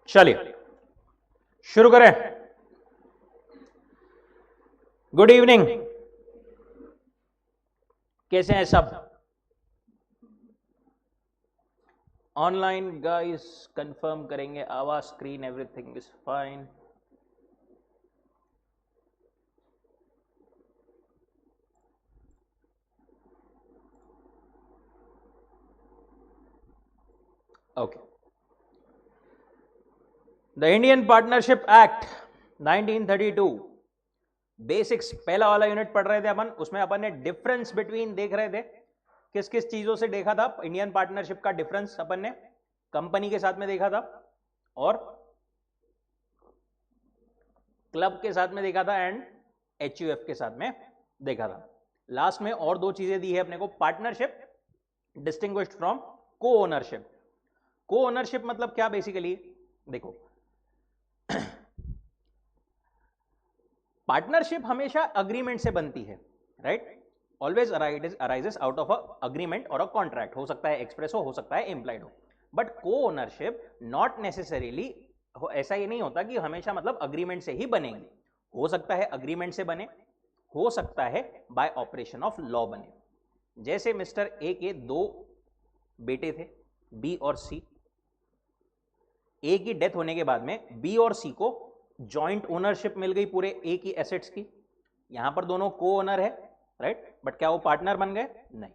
चलिए शुरू करें। गुड इवनिंग, कैसे हैं सब? ऑनलाइन गाइस कंफर्म करेंगे, आवाज, screen, everything is fine. Okay, the Indian partnership act 1932 basics पहला वाला यूनिट पढ़ रहे थे अपन। उसमें अपन ने डिफरेंस बिटवीन देख रहे थे, किस किस चीजों से देखा था इंडियन पार्टनरशिप का डिफरेंस। अपन ने कंपनी के साथ में देखा था और क्लब के साथ में देखा था एंड एचयूएफ के साथ में देखा था। लास्ट में और दो चीजें दी है अपने को। पार्टनरशिप डिस्टिंग्विश्ड फ्रॉम को ओनरशिप। को ओनरशिप मतलब क्या बेसिकली देखो, पार्टनरशिप हमेशा अग्रीमेंट से बनती है, right? Always arises out of a agreement और अ कॉन्ट्रैक्ट। हो सकता है एक्सप्रेस हो सकता है इंप्लाइड हो। बट को ओनरशिप नॉट नेसेसरीली ऐसा ही नहीं होता कि हमेशा मतलब अग्रीमेंट से ही बनेगी। हो सकता है अग्रीमेंट से बने, हो सकता है बाय ऑपरेशन ऑफ लॉ बने। जैसे मिस्टर ए के दो बेटे थे, बी और सी। ए की डेथ होने के बाद में बी और सी को जॉइंट ओनरशिप मिल गई पूरे ए की एसेट्स की। यहां पर दोनों को ओनर है, राइट? बट क्या वो पार्टनर बन गए? नहीं।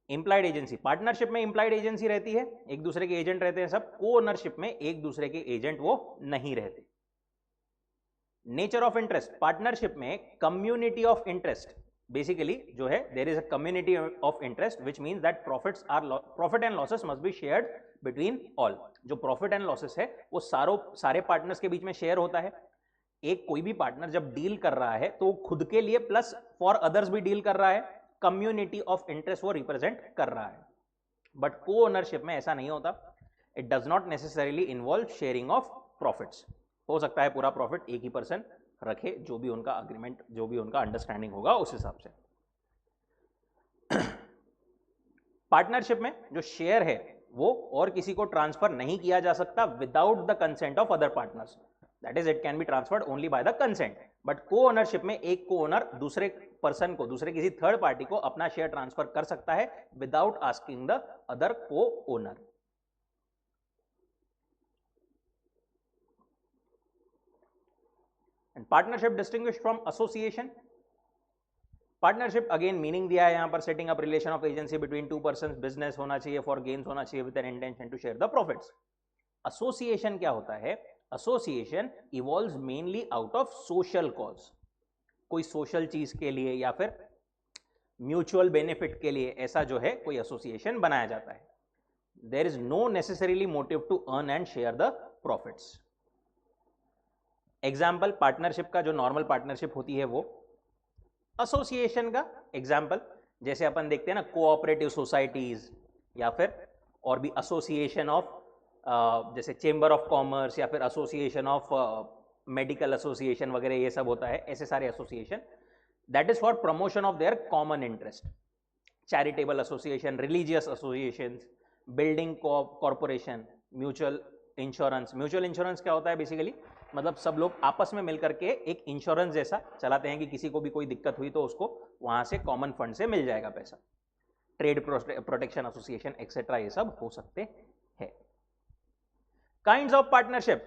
इंप्लाइड एजेंसी, पार्टनरशिप में इंप्लाइड एजेंसी रहती है, एक दूसरे के एजेंट रहते हैं सब। को ओनरशिप में एक दूसरे के एजेंट वो नहीं रहते। नेचर ऑफ इंटरेस्ट, पार्टनरशिप में कम्युनिटी ऑफ इंटरेस्ट बेसिकली जो है, there is a community of interest which means that profit and losses must be shared between all. जो प्रॉफिट एंड लॉसेस है वो सारे पार्टनर्स के बीच में शेयर होता है। एक कोई भी पार्टनर जब डील कर रहा है तो खुद के लिए प्लस फॉर अदर्स भी डील कर रहा है। कम्युनिटी ऑफ इंटरेस्ट वो रिप्रेजेंट कर रहा है। बट को ओनरशिप में ऐसा नहीं होता। It does not necessarily involve sharing of profits. हो सकता है पूरा प्रॉफिट एक ही पर्सन रखे, जो भी उनका अग्रीमेंट, जो भी उनका अंडरस्टैंडिंग होगा उस हिसाब से। पार्टनरशिप में जो शेयर है वो और किसी को ट्रांसफर नहीं किया जा सकता without the consent of other partners. That is, it can be transferred only by the consent. But को ओनरशिप में एक को ओनर दूसरे पर्सन को, दूसरे किसी थर्ड पार्टी को अपना शेयर ट्रांसफर कर सकता है without asking the other co-owner. And partnership distinguished from association. Partnership again meaning दिया है यहां पर, setting up relation of agency between two persons, business होना चाहिए, फॉर गेन्स होना चाहिए with an intention to share the profits. Association क्या होता है? Association evolves mainly out of social cause. कोई सोशल चीज के लिए या फिर म्यूचुअल बेनिफिट के लिए ऐसा जो है कोई एसोसिएशन बनाया जाता है। There is no necessarily motive to earn and share the profits. Example partnership का, जो नॉर्मल पार्टनरशिप होती है वो एसोसिएशन का एग्जाम्पल, जैसे अपन देखते हैं ना कोऑपरेटिव सोसाइटीज, या फिर और भी एसोसिएशन ऑफ जैसे चेंबर ऑफ कॉमर्स, या फिर एसोसिएशन ऑफ मेडिकल एसोसिएशन वगैरह, ये सब होता है। ऐसे सारे association, that is for promotion of their common interest. Charitable association, religious association, building corporation, mutual insurance. Mutual insurance क्या होता है बेसिकली? मतलब सब लोग आपस में मिलकर के एक इंश्योरेंस जैसा चलाते हैं कि किसी को भी कोई दिक्कत हुई तो उसको वहां से कॉमन फंड से मिल जाएगा पैसा। ट्रेड प्रोटेक्शन एसोसिएशन एक्सेट्रा, ये सब हो सकते हैं। काइंड्स ऑफ पार्टनरशिप,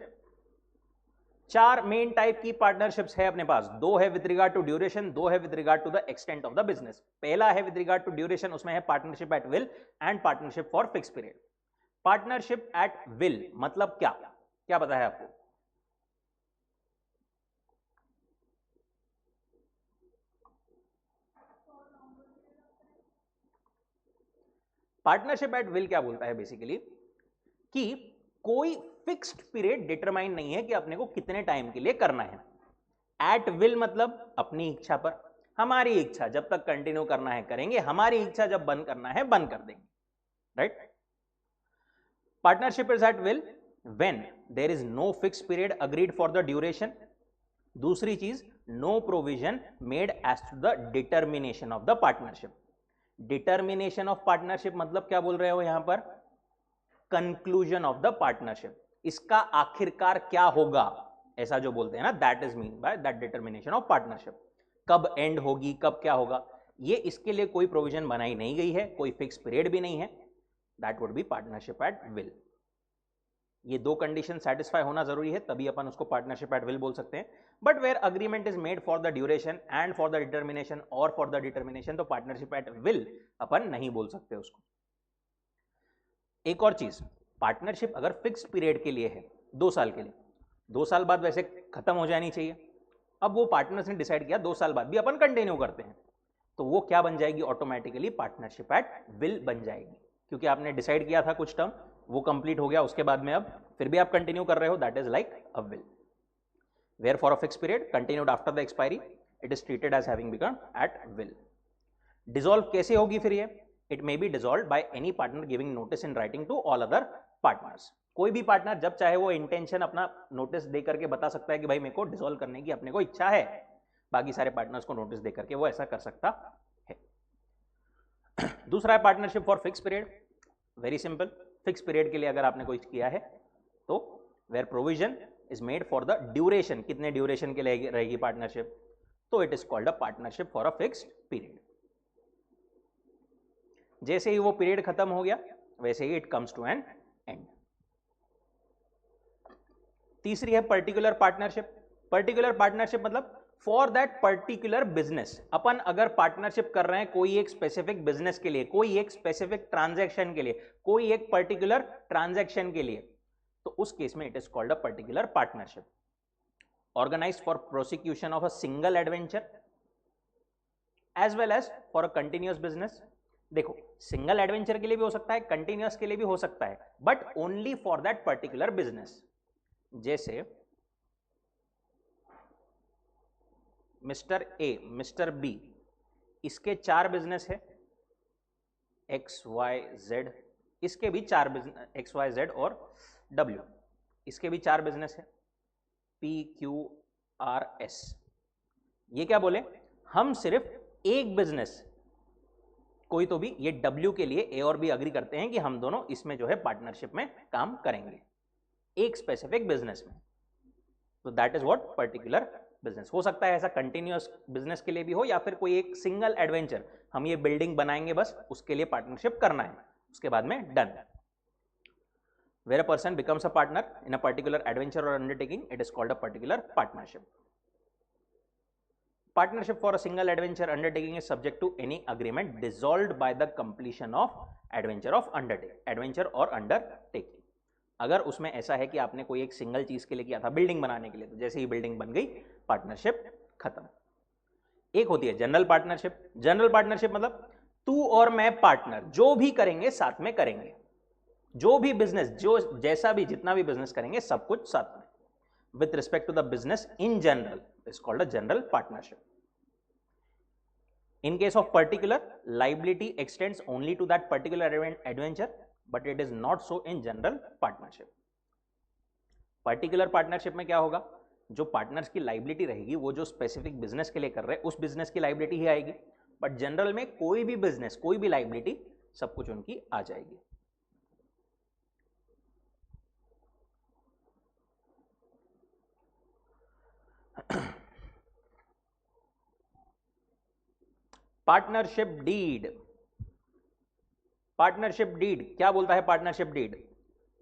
चार मेन टाइप की पार्टनरशिप्स है अपने पास। दो है विद रिगार्ड टू ड्यूरेशन, दो है with regard to the extent of the business. पहला है विद रिगार्ड टू ड्यूरेशन, उसमें है partnership at will and partnership for fix period. Partnership at will मतलब क्या? क्या पता है आपको? पार्टनरशिप एट विल क्या बोलता है बेसिकली कि कोई फिक्स्ड पीरियड डिटरमाइन नहीं है कि अपने को कितने टाइम के लिए करना है। एट विल मतलब अपनी इच्छा पर, हमारी इच्छा जब तक कंटिन्यू करना है करेंगे, हमारी इच्छा जब बंद करना है बंद कर देंगे, right? Partnership is at will when there is no fix period agreed for the duration. दूसरी चीज, no provision made as to the determination of the partnership. Determination of partnership मतलब क्या बोल रहे हो यहां पर? कंक्लूजन ऑफ द पार्टनरशिप, इसका आखिरकार क्या होगा, ऐसा जो बोलते हैं ना, that is mean by that determination of partnership. कब एंड होगी, कब क्या होगा, ये इसके लिए कोई प्रोविजन बनाई नहीं गई है, कोई फिक्स पीरियड भी नहीं है। That would be partnership at will. ये दो कंडीशन सेटिस्फाई होना जरूरी है, तभी अपन उसको पार्टनरशिप एट विल बोल सकते हैं। But where agreement is made for the duration and for the determination और फॉर द डिटर्मिनेशन, तो पार्टनरशिप एट विल अपन नहीं बोल सकते उसको। एक और चीज, पार्टनरशिप अगर फिक्स पीरियड के लिए है 2 साल के लिए, 2 साल बाद वैसे खत्म हो जानी चाहिए, अब वो पार्टनर्स ने डिसाइड किया 2 साल बाद भी अपन कंटिन्यू करते हैं, तो वो क्या बन जाएगी, ऑटोमेटिकली पार्टनरशिप एट विल बन जाएगी, क्योंकि आपने डिसाइड किया था कुछ टर्म, वो कंप्लीट हो गया, उसके बाद में अब फिर भी आप कंटिन्यू कर रहे हो, that is like a will. Where for a fix period continued after the expiry, it is treated as having become at will. Dissolve कैसे होगी फिर ये, it may be dissolve by any partner giving notice in writing to all other partners. कोई भी partner जब चाहे वो intention अपना नोटिस दे करके बता सकता है कि भाई मेरे को डिसॉल्व करने की अपने को इच्छा है, बाकी सारे पार्टनर्स को नोटिस दे करके वो ऐसा कर सकता है। दूसरा है partnership for fix period. Very simple, fix period के लिए अगर आपने कोई किया है तो where provision is made for the duration, कितने ड्यूरेशन के लिए रहेगी पार्टनरशिप, तो it is called a partnership for a fixed period. जैसे ही वो पीरियड खत्म हो गया वैसे ही it comes to an end. तीसरी है पर्टिकुलर पार्टनरशिप। पर्टिकुलर पार्टनरशिप मतलब फॉर दैट पर्टिकुलर बिजनेस, अपन अगर पार्टनरशिप कर रहे हैं कोई एक स्पेसिफिक बिजनेस के लिए, कोई एक स्पेसिफिक ट्रांजैक्शन के लिए, कोई एक पर्टिकुलर ट्रांजैक्शन के लिए, तो उस केस में it is called a particular partnership. Organised for prosecution of a single adventure as well as for a continuous business. देखो, सिंगल एडवेंचर के लिए भी हो सकता है, कंटिन्यूअस के लिए भी हो सकता है, but only for that particular business. जैसे मिस्टर ए, मिस्टर बी, इसके 4 बिजनेस है, एक्स वाई जेड, इसके भी 4 बिजनेस, एक्स वाई जेड और डब्ल्यू, इसके भी 4 बिजनेस है, पी क्यू आर एस। ये क्या बोले, हम सिर्फ एक बिजनेस, कोई तो भी, ये डब्ल्यू के लिए ए और बी अग्री करते हैं कि हम दोनों इसमें जो है पार्टनरशिप में काम करेंगे, एक स्पेसिफिक बिजनेस में, तो that is what particular business. हो सकता है ऐसा कंटिन्यूअस बिजनेस के लिए भी हो, या फिर कोई एक सिंगल एडवेंचर, हम ये बिल्डिंग बनाएंगे बस उसके लिए पार्टनरशिप करना है, उसके बाद में done. Where a person becomes a partner in a particular adventure और undertaking, it is called a particular partnership. Partnership for a single adventure undertaking is subject to any agreement dissolved by the completion of adventure of adventure or undertaking। अगर उसमें ऐसा है कि आपने कोई एक single चीज के लिए किया था, बिल्डिंग बनाने के लिए, तो जैसे ही बिल्डिंग बन गई पार्टनरशिप खत्म। एक होती है जनरल पार्टनरशिप। जनरल पार्टनरशिप मतलब तू और मैं पार्टनर जो भी करेंगे साथ में करेंगे, जो भी बिजनेस, जो जैसा भी जितना भी बिजनेस करेंगे सब कुछ साथ में, with respect to the business in general is called a general partnership. In case of particular, liability extends only to that particular adventure, but it is not so in general partnership. Particular partnership में क्या होगा, जो partners की liability रहेगी वो जो specific business के लिए कर रहे हैं उस बिजनेस की लाइबिलिटी ही आएगी, बट जनरल में कोई भी बिजनेस, कोई भी लाइबिलिटी, सब कुछ उनकी आ जाएगी। Partnership deed. पार्टनरशिप डीड क्या बोलता है? पार्टनरशिप डीड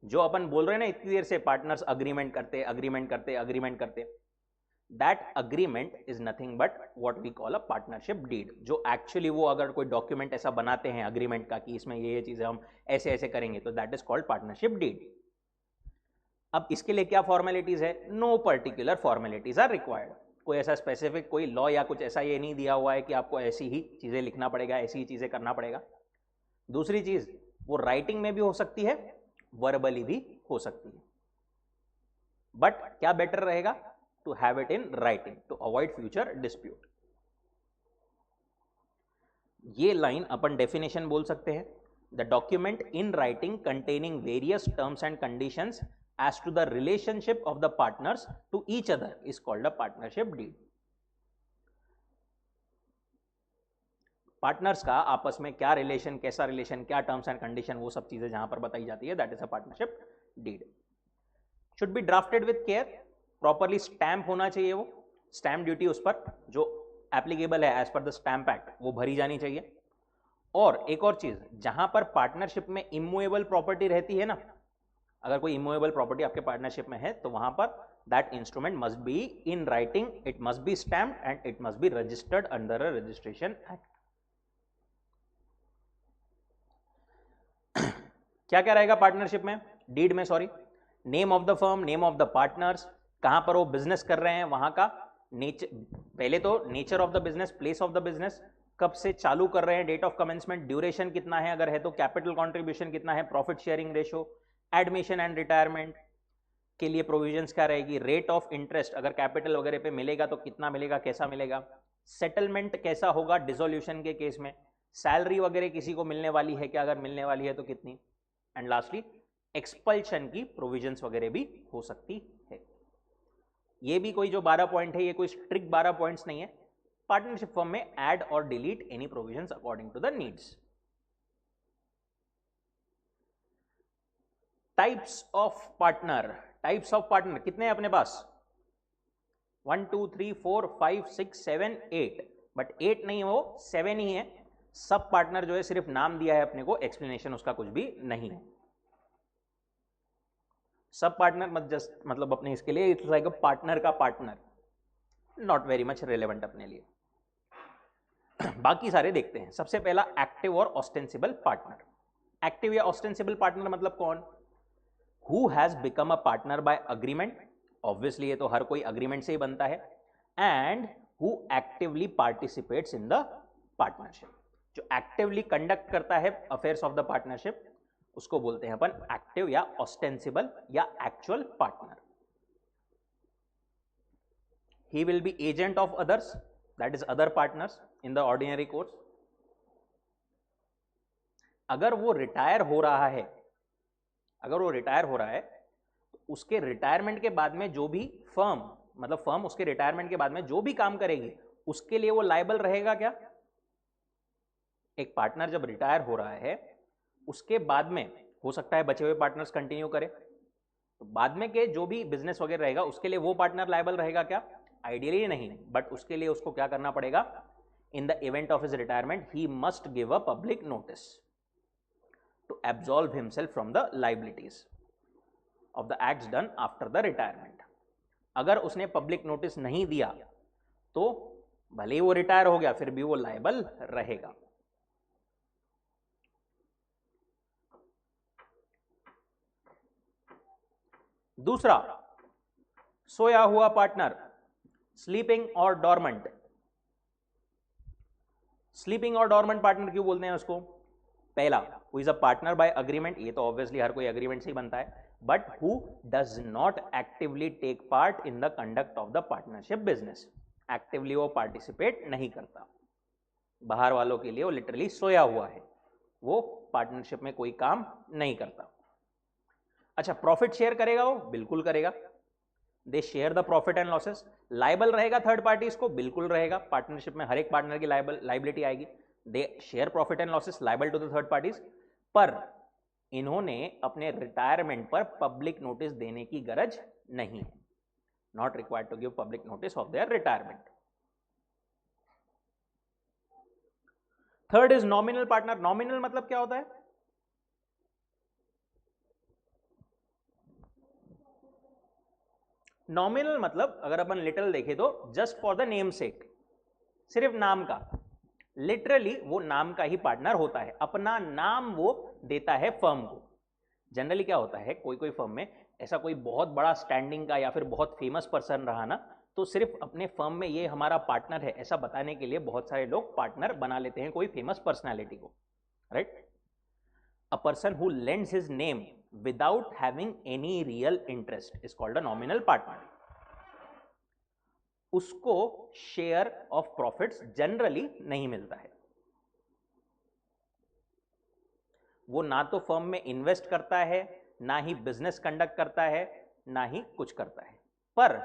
जो अपन बोल रहे हैं ना इतनी देर से, पार्टनर्स अग्रीमेंट करते अग्रीमेंट करते अग्रीमेंट करते, that agreement is nothing but what we call a partnership deed. जो एक्चुअली वो अगर कोई डॉक्यूमेंट ऐसा बनाते हैं अग्रीमेंट का कि इसमें ये चीजें हम ऐसे ऐसे करेंगे, तो that is called partnership deed. अब इसके लिए क्या फॉर्मेलिटीज है? No particular formalities are required. कोई ऐसा स्पेसिफिक कोई लॉ या कुछ ऐसा ये नहीं दिया हुआ है कि आपको ऐसी ही चीजें लिखना पड़ेगा, ऐसी ही चीजें करना पड़ेगा। दूसरी चीज, वो राइटिंग में भी हो सकती है, वर्बली भी हो सकती है, बट क्या बेटर रहेगा? To have it in writing to avoid future dispute. ये लाइन अपन डेफिनेशन बोल सकते हैं, the document in writing containing various terms and conditions as to the relationship of the partners to each other is called a partnership deed. Partners का आपस में क्या relation, कैसा रिलेशन, क्या टर्म्स एंड कंडीशन, वो सब चीजें जहां पर बताई जाती है, that is a partnership deed. Should be drafted with care, properly stamp होना चाहिए, वो स्टैंप ड्यूटी उस पर जो एप्लीकेबल है as per the stamp act वो भरी जानी चाहिए। और एक और चीज, जहां पर पार्टनरशिप में इमूवेबल प्रॉपर्टी रहती है ना, अगर कोई इमूवेबल प्रॉपर्टी आपके पार्टनरशिप में है तो वहां पर that instrument must be in writing, it must be stamped and it must be registered under a registration act. क्या क्या रहेगा पार्टनरशिप में, डीड में, sorry, name of the firm, name of the partners, कहां पर वो बिजनेस कर रहे हैं वहां का नेचर, पहले तो nature of the business, place of the business, कब से चालू कर रहे हैं, डेट ऑफ कमेंसमेंट, ड्यूरेशन कितना है अगर है तो, कैपिटल कंट्रीब्यूशन कितना है, profit sharing ratio, admission and retirement के लिए प्रोविजंस क्या रहेगी, रेट ऑफ इंटरेस्ट अगर कैपिटल वगैरह पे मिलेगा तो कितना मिलेगा, कैसा मिलेगा, सेटलमेंट कैसा होगा डिसोल्यूशन के केस में, सैलरी वगैरह किसी को मिलने वाली है क्या, अगर मिलने वाली है तो कितनी, एंड लास्टली एक्सपल्शन की प्रोविजंस वगैरह भी हो सकती है। ये भी कोई जो 12 पॉइंट है ये कोई स्ट्रिक्ट 12 पॉइंट्स नहीं है, पार्टनरशिप फॉर्म में ऐड और delete any provisions according to the needs. Types of partner, types of partner कितने हैं अपने पास, 1 2 3 4 5 6 7 8, बट 8 नहीं है वो 7 ही है। सब पार्टनर जो है सिर्फ नाम दिया है अपने को, एक्सप्लेनेशन उसका कुछ भी नहीं है। सब पार्टनर मत जस्ट मतलब अपने इसके लिए इट्स लाइक अ पार्टनर का partner, not very much relevant अपने लिए। बाकी सारे देखते हैं। सबसे पहला एक्टिव और ऑस्टेंसिबल पार्टनर। एक्टिव या ऑस्टेंसिबल पार्टनर मतलब कौन, who has become a partner by agreement, obviously ये तो हर कोई अग्रीमेंट से ही बनता है, and who actively participates in the partnership, जो एक्टिवली कंडक्ट करता है अफेयर्स ऑफ द पार्टनरशिप उसको बोलते हैं अपन एक्टिव या ऑस्टेंसिबल या actual partner. He will be agent of others, that is other partners in the ordinary course. अगर वो रिटायर हो रहा है, अगर वो रिटायर हो रहा है तो उसके रिटायरमेंट के बाद में जो भी फर्म, मतलब फर्म उसके रिटायरमेंट के बाद में जो भी काम करेगी उसके लिए वो लायबल रहेगा क्या। एक पार्टनर जब रिटायर हो रहा है उसके बाद में हो सकता है बचे हुए पार्टनर्स कंटिन्यू करें, तो बाद में के जो भी बिजनेस वगैरह रहेगा उसके लिए वो पार्टनर लायबल रहेगा क्या, आइडियली नहीं, बट उसके लिए उसको क्या करना पड़ेगा, in the event of his retirement he must give a public notice to absolve himself from the liabilities of the acts done after the retirement. अगर उसने पब्लिक नोटिस नहीं दिया तो भले ही वो रिटायर हो गया फिर भी वो लायबल रहेगा। दूसरा, सोया हुआ पार्टनर, स्लीपिंग और डॉर्मेंट। स्लीपिंग और डॉर्मेंट पार्टनर क्यों बोलते हैं उसको, पहला who is a partner by agreement, ये तो ऑब्वियसली हर कोई अग्रीमेंट से ही बनता है, but who does not actively take part in the conduct of the partnership business, actively वो पार्टिसिपेट नहीं करता, बाहर वालों के लिए वो लिटरली सोया हुआ है, वो पार्टनरशिप में कोई काम नहीं करता। अच्छा, प्रॉफिट शेयर करेगा वो, बिल्कुल करेगा, they share the profit and losses. Liable रहेगा थर्ड पार्टीज को, बिल्कुल रहेगा, पार्टनरशिप में हर एक पार्टनर की लाइबिलिटी आएगी, they share profit and losses liable to the third parties. पर इन्होंने अपने रिटायरमेंट पर पब्लिक नोटिस देने की गरज नहीं है, not required to give public notice of their retirement. Third is nominal partner. Nominal मतलब क्या होता है, नॉमिनल मतलब अगर अपन लिटरल देखें तो जस्ट फॉर द नेम सेक, सिर्फ नाम का, लिटरली वो नाम का ही पार्टनर होता है, अपना नाम वो देता है फर्म को। जनरली क्या होता है, कोई कोई फर्म में ऐसा कोई बहुत बड़ा स्टैंडिंग का या फिर बहुत फेमस पर्सन रहा ना, तो सिर्फ अपने फर्म में ये हमारा पार्टनर है ऐसा बताने के लिए बहुत सारे लोग पार्टनर बना लेते हैं कोई फेमस पर्सनैलिटी को, right. A person who lends his name without having any real interest is called a nominal partner. उसको शेयर ऑफ प्रॉफिट्स जनरली नहीं मिलता है, वो ना तो फर्म में इन्वेस्ट करता है, ना ही बिजनेस कंडक्ट करता है, ना ही कुछ करता है, पर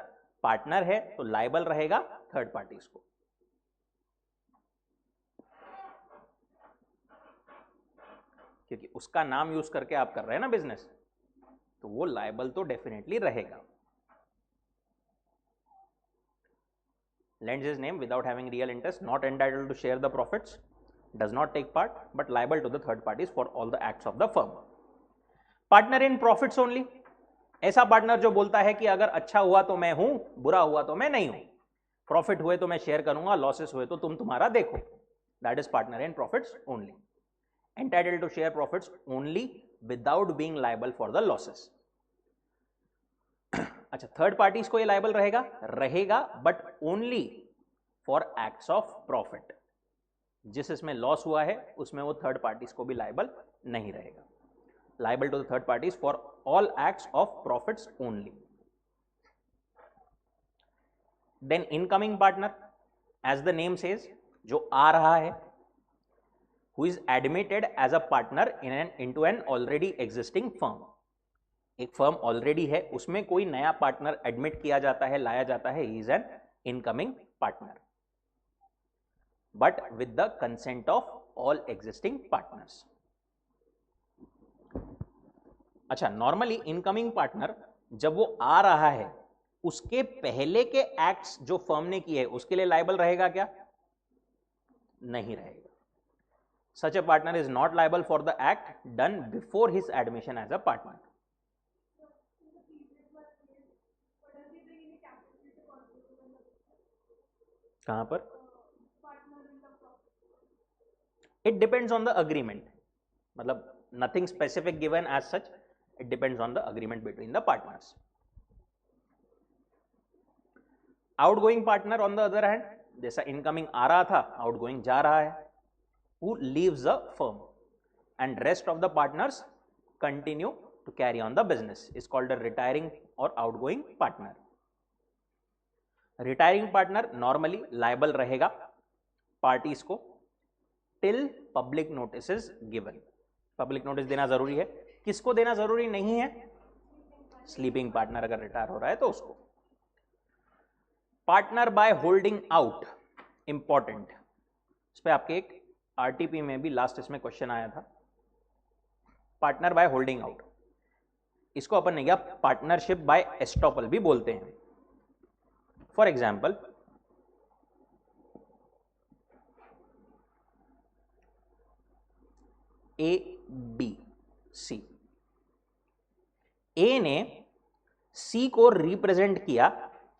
पार्टनर है तो लायबल रहेगा थर्ड पार्टीज को। क्योंकि उसका नाम यूज करके आप कर रहे हैं ना बिजनेस, तो वो लायबल तो डेफिनेटली रहेगा। lends his name without having real interest, not entitled to share the profits, does not take part, but liable to the third parties for all the acts of the firm. Partner in profits only, ऐसा partner जो बोलता है कि अगर अच्छा हुआ तो मैं हूं, बुरा हुआ तो मैं नहीं हूं, प्रॉफिट हुए तो मैं शेयर करूंगा, लॉसेस हुए तो तुम तुम्हारा देखो, that is partner in profits only. Entitled to share profits only without being liable for the losses. अच्छा, थर्ड पार्टीज को ये लायबल रहेगा but only for acts of profit. जिस इसमें लॉस हुआ है उसमें वो थर्ड पार्टीज को भी लायबल नहीं रहेगा। Liable to the third parties for all acts of profits only. Then incoming partner, as the name says, जो आ रहा है, who is admitted as a partner into an already existing firm. एक firm already है, उसमें कोई नया partner admit किया जाता है, लाया जाता है, he is an incoming partner but with the consent of all existing partners. अच्छा, नॉर्मली इनकमिंग पार्टनर जब वो आ रहा है उसके पहले के एक्ट्स जो फर्म ने किए उसके लिए लायबल रहेगा क्या? नहीं रहेगा। Such a partner is not liable for the act done before his admission as a partner. कहां पर? It depends on the agreement, मतलब nothing specific given as such, it depends on the agreement between the partners. Outgoing partner on the other hand, जैसा incoming आ रहा था, outgoing जा रहा है, who leaves the firm and rest of the partners continue to carry on the business, is called a retiring और outgoing partner. Retiring partner normally liable रहेगा parties को till public notice is given. Public notice देना जरूरी है। किसको देना जरूरी नहीं है? स्लीपिंग पार्टनर अगर रिटायर हो रहा है तो उसको। Partner by holding out, important, इस पे आपके एक आरटीपी में भी लास्ट इसमें क्वेश्चन आया था। पार्टनर बाय होल्डिंग आउट, इसको अपन ने क्या पार्टनरशिप बाय एस्टॉपल भी बोलते हैं। For example, A B C, A ने सी को रिप्रेजेंट किया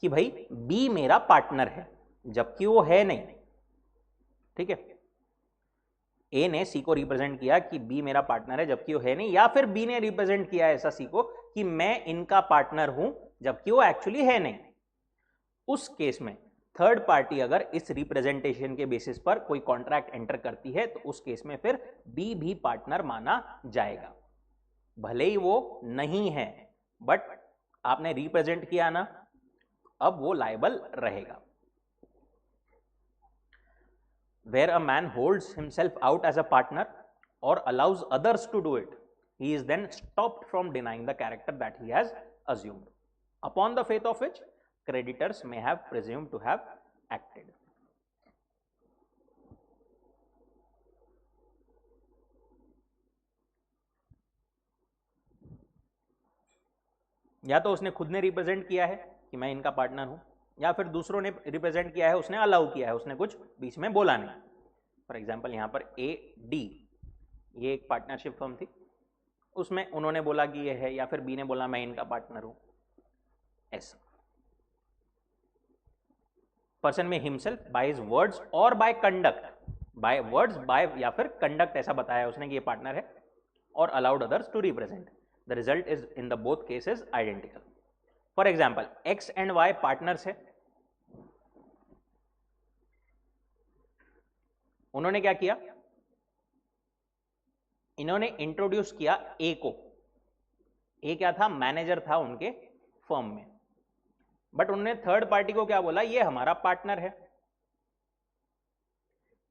कि भाई बी मेरा पार्टनर है, जबकि वो है नहीं। ठीक है, ए ने सी को रिप्रेजेंट किया कि बी मेरा पार्टनर है जबकि वो है नहीं, या फिर बी ने रिप्रेजेंट किया ऐसा सी को कि मैं इनका पार्टनर हूं जबकि वो एक्चुअली है नहीं। उस केस में थर्ड पार्टी अगर इस रिप्रेजेंटेशन के बेसिस पर कोई कॉन्ट्रैक्ट एंटर करती है तो उस केस में फिर बी भी पार्टनर माना जाएगा, भले ही वो नहीं है, बट आपने रिप्रेजेंट किया ना, अब वो लायबल रहेगा। Where a man holds himself out as a partner or allows others to do it, he is then stopped from denying the character that he has assumed, upon the faith of which creditors may have presumed to have acted. या तो उसने खुद ने represent किया है कि मैं इनका पार्टनर हूं, या फिर दूसरों ने रिप्रेजेंट किया है, उसने अलाउ किया है, उसने कुछ बीच में बोला नहीं। फॉर एग्जाम्पल यहां पर ए डी, ये एक पार्टनरशिप फर्म थी, उसमें उन्होंने बोला कि ये है, या फिर बी ने बोला मैं इनका पार्टनर हूं, ऐसा। पर्सन में हिमसेल्फ बाय हिज वर्ड्स और by conduct, by words by या फिर कंडक्ट ऐसा बताया उसने कि ये पार्टनर है, और allowed others to represent, the result is in the both cases identical. For example X and Y partners है, उन्होंने क्या किया, इन्होंने इंट्रोड्यूस किया ए को, ए क्या था, मैनेजर था उनके फर्म में, बट उन्होंने थर्ड पार्टी को क्या बोला, ये हमारा पार्टनर है।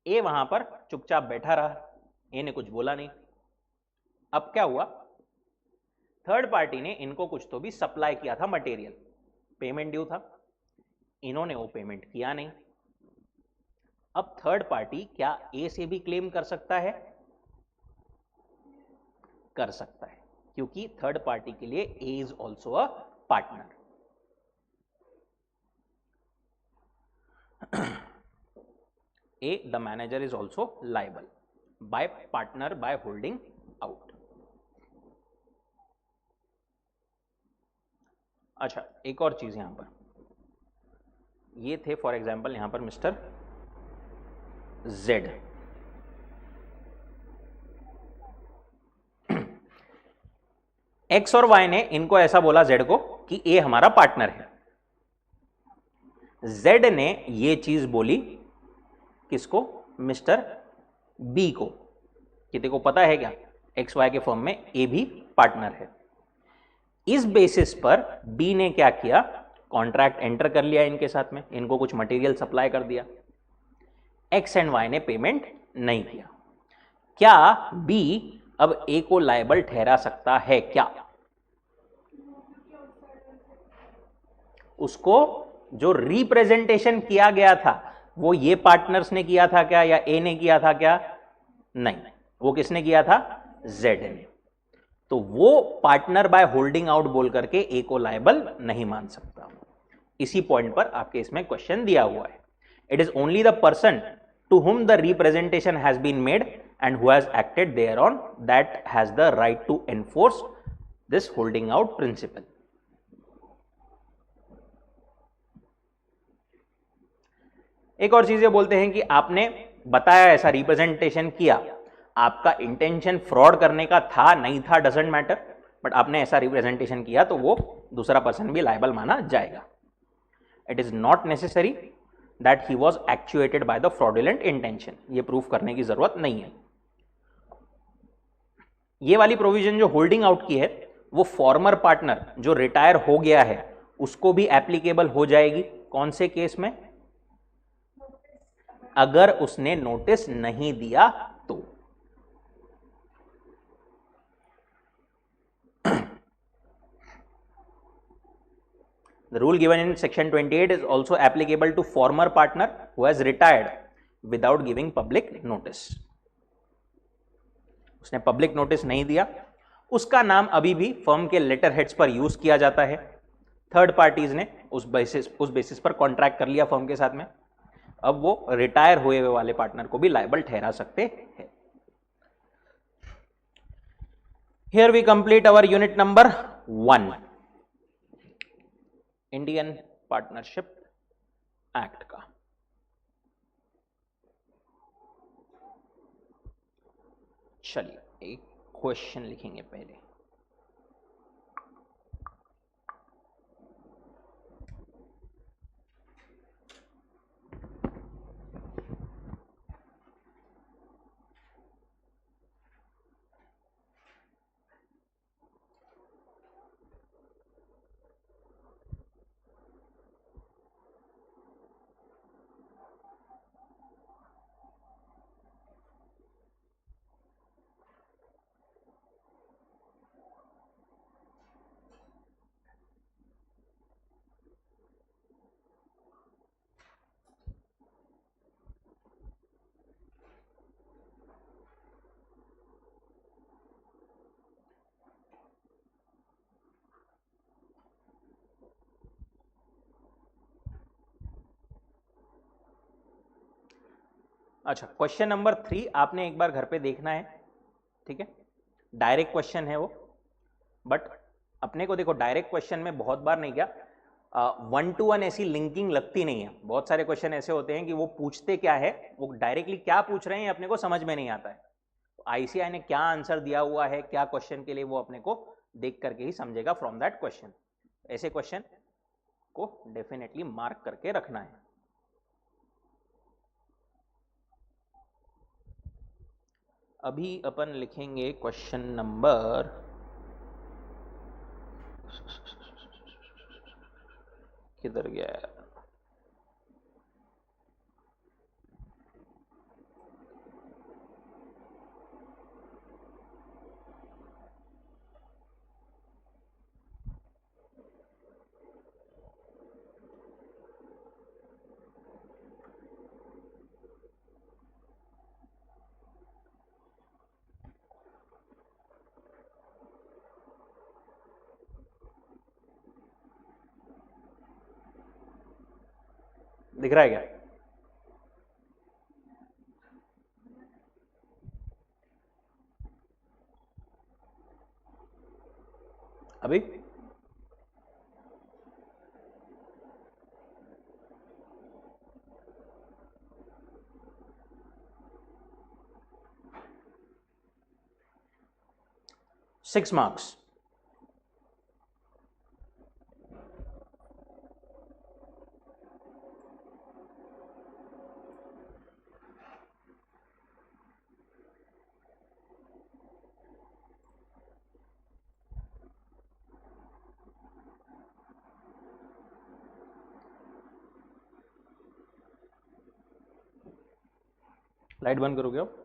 ए वहां पर चुपचाप बैठा रहा, ए ने कुछ बोला नहीं। अब क्या हुआ, थर्ड पार्टी ने इनको कुछ तो भी सप्लाई किया था मटेरियल, पेमेंट ड्यू था, इन्होंने वो पेमेंट किया नहीं। अब थर्ड पार्टी क्या ए से भी क्लेम कर सकता है? कर सकता है, क्योंकि थर्ड पार्टी के लिए A is also a partner. A, the manager is also liable by partner by holding out. अच्छा, एक और चीज यहां पर, ये थे फॉर एग्जांपल यहां पर मिस्टर Z। X और Y ने इनको ऐसा बोला Z को कि A हमारा पार्टनर है। Z ने ये चीज बोली किसको? मिस्टर B को, कि देखो पता है क्या, XY के फर्म में A भी पार्टनर है। इस बेसिस पर B ने क्या किया, कॉन्ट्रैक्ट एंटर कर लिया इनके साथ में, इनको कुछ मटेरियल सप्लाई कर दिया। X एंड Y ने पेमेंट नहीं किया। क्या B अब A को लायबल ठहरा सकता है क्या? उसको जो रिप्रेजेंटेशन किया गया था वो ये पार्टनर्स ने किया था क्या, या A ने किया था क्या? नहीं, वो किसने किया था? Z ने। तो वो पार्टनर बाय होल्डिंग आउट बोल करके ए को लायबल नहीं मान सकता। इसी पॉइंट पर आपके इसमें क्वेश्चन दिया हुआ है। It is only the person to whom the representation has been made and who has acted thereon that has the right to enforce this holding out principle. एक और चीज ये बोलते हैं कि आपने बताया ऐसा रिप्रेजेंटेशन किया, आपका इंटेंशन फ्रॉड करने का था नहीं था डजंट मैटर, बट आपने ऐसा रिप्रेजेंटेशन किया तो वो दूसरा पर्सन भी लायबल माना जाएगा। It is not necessary that he was actuated by the fraudulent intention, ये प्रूफ करने की जरूरत नहीं है। ये वाली प्रोविजन जो होल्डिंग आउट की है वो फॉर्मर पार्टनर जो रिटायर हो गया है उसको भी एप्लीकेबल हो जाएगी। कौन से केस में? अगर उसने नोटिस नहीं दिया तो। The rule given in section 28 is also applicable to former partner who has retired without giving public notice. उसने पब्लिक नोटिस नहीं दिया, उसका नाम अभी भी फर्म के लेटर हेड्स पर यूज किया जाता है। थर्ड पार्टीज ने उस बेसिस पर कॉन्ट्रैक्ट कर लिया फर्म के साथ में, अब वो रिटायर हुए हुए वाले पार्टनर को भी लायबल ठहरा सकते हैं। Here we complete our unit number 1, Indian partnership act का। चलिए एक क्वेश्चन लिखेंगे पहले। अच्छा, क्वेश्चन नंबर 3 आपने एक बार घर पे देखना है, ठीक है। डायरेक्ट क्वेश्चन है वो, बट अपने को देखो डायरेक्ट क्वेश्चन में बहुत बार नहीं क्या 1 to 1 ऐसी लिंकिंग लगती नहीं है। बहुत सारे क्वेश्चन ऐसे होते हैं कि वो पूछते क्या है, वो डायरेक्टली क्या पूछ रहे हैं अपने को समझ में नहीं आता है। तो आईसीआई ने क्या आंसर दिया हुआ है क्या क्वेश्चन के लिए, वो अपने को देख करके ही समझेगा फ्रॉम दैट क्वेश्चन। ऐसे क्वेश्चन को डेफिनेटली मार्क करके रखना है। अभी अपन लिखेंगे क्वेश्चन नंबर, किधर गया है? दिख रहा है क्या? अभी? Six marks. लाइट बंद करोगे अब?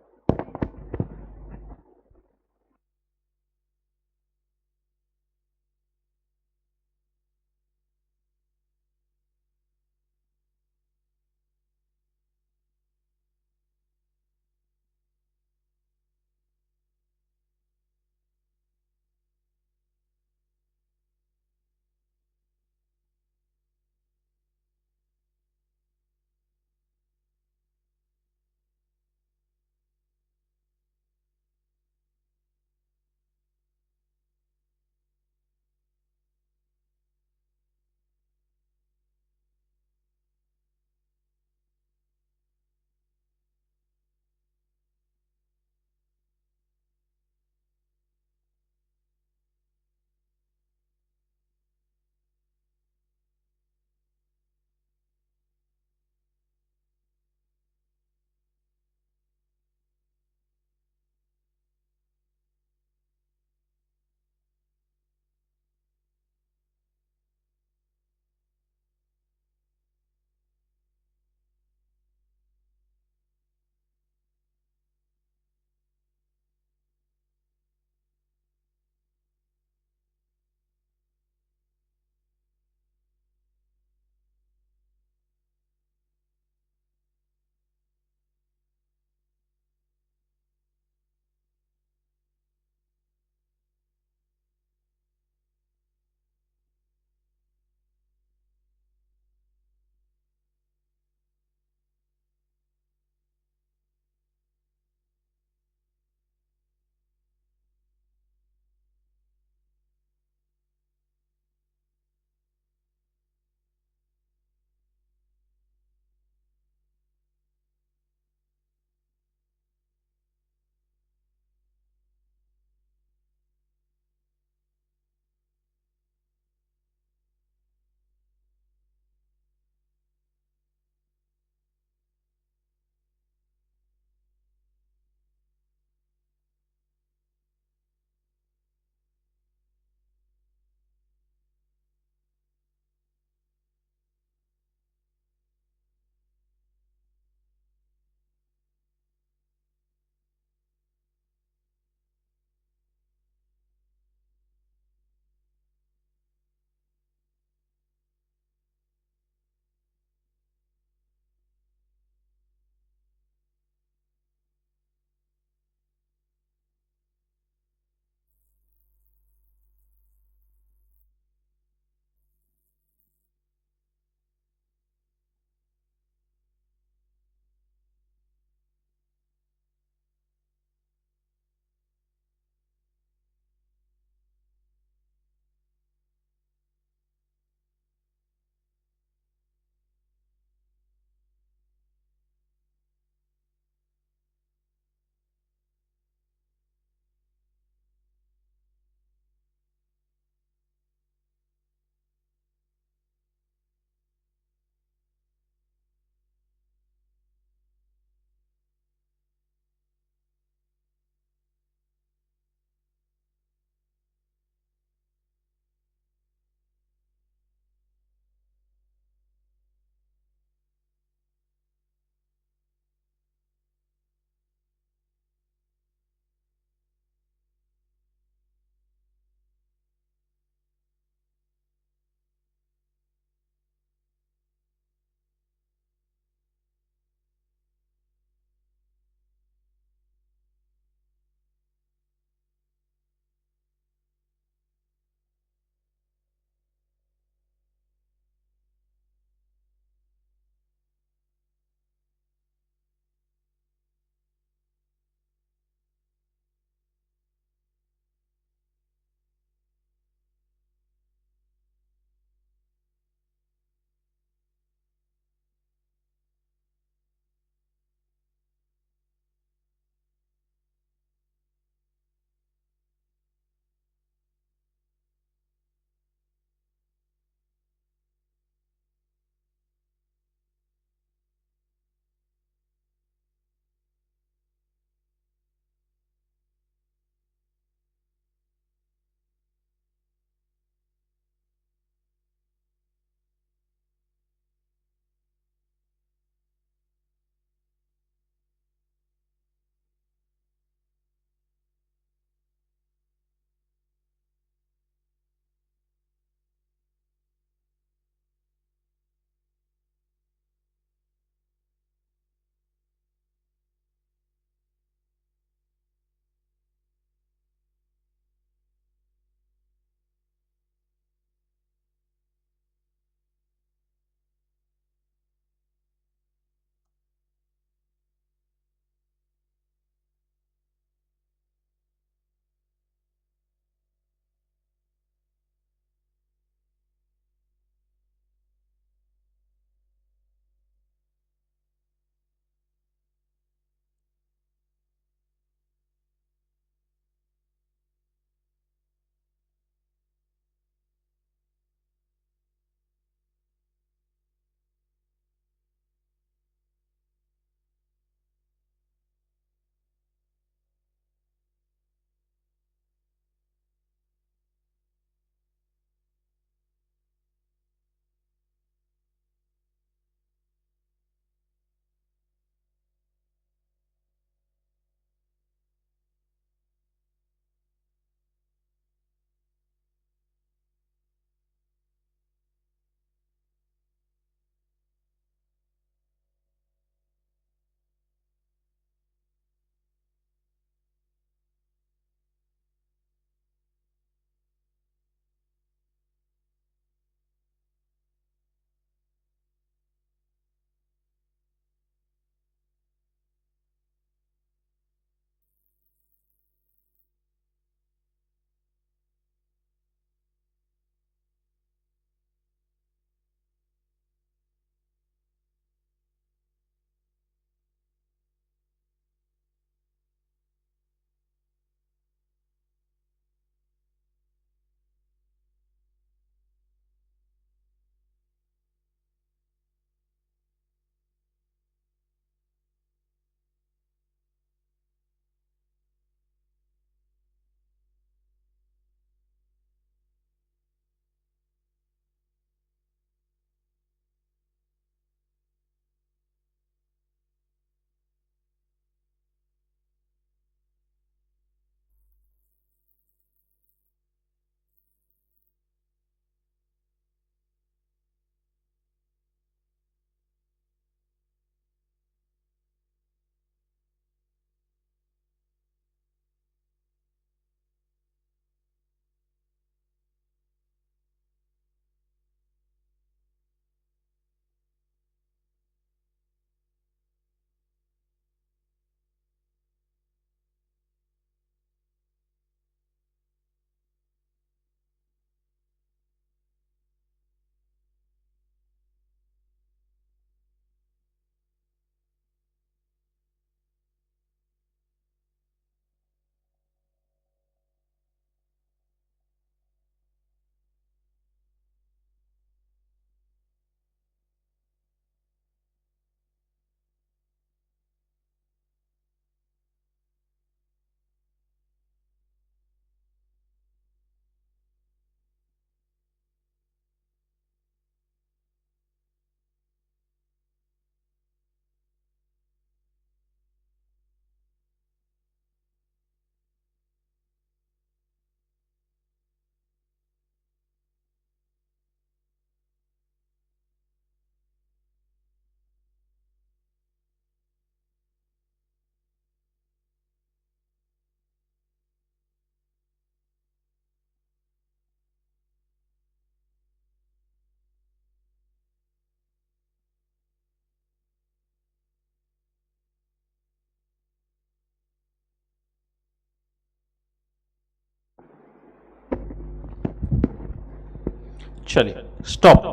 चलिए स्टॉप।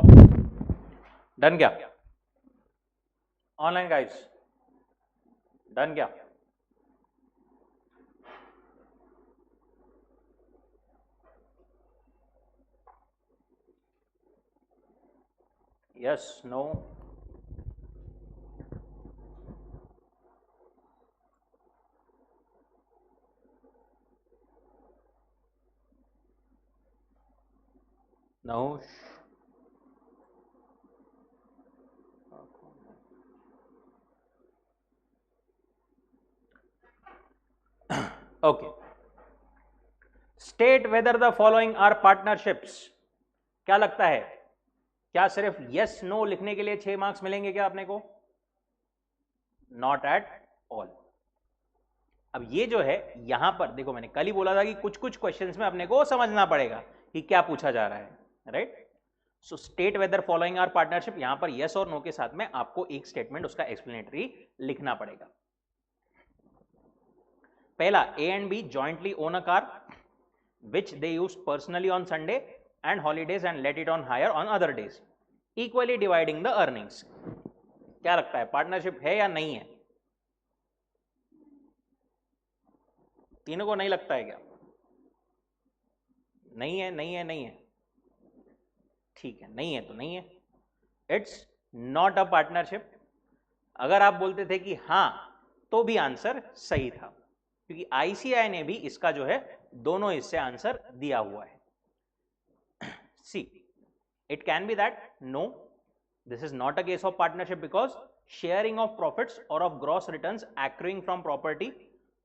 डन क्या ऑनलाइन गाइस? डन क्या? Yes no? No? Okay, state whether the following are partnerships. क्या लगता है, क्या सिर्फ यस नो लिखने के लिए 6 मार्क्स मिलेंगे क्या अपने को? Not at all. अब ये जो है यहां पर देखो, मैंने कल ही बोला था कि कुछ कुछ क्वेश्चंस में अपने को समझना पड़ेगा कि क्या पूछा जा रहा है, right? So state whether following are partnership, यहां पर यस और नो के साथ में आपको एक स्टेटमेंट उसका एक्सप्लेनेटरी लिखना पड़ेगा। पहला, A and B jointly own a car which they use personally on Sunday and holidays and let it on hire on other days, equally dividing the earnings। क्या लगता है, पार्टनरशिप है या नहीं है? तीनों को नहीं लगता है क्या? नहीं है, नहीं है, नहीं है, ठीक है, नहीं है तो नहीं है, इट्स नॉट अ पार्टनरशिप। अगर आप बोलते थे कि हाँ तो भी आंसर सही था, क्योंकि आईसीआई ने भी इसका जो है दोनों हिस्से आंसर दिया हुआ है। सी, it can be that no, this is not a case of partnership because sharing of profits or of gross returns accruing from property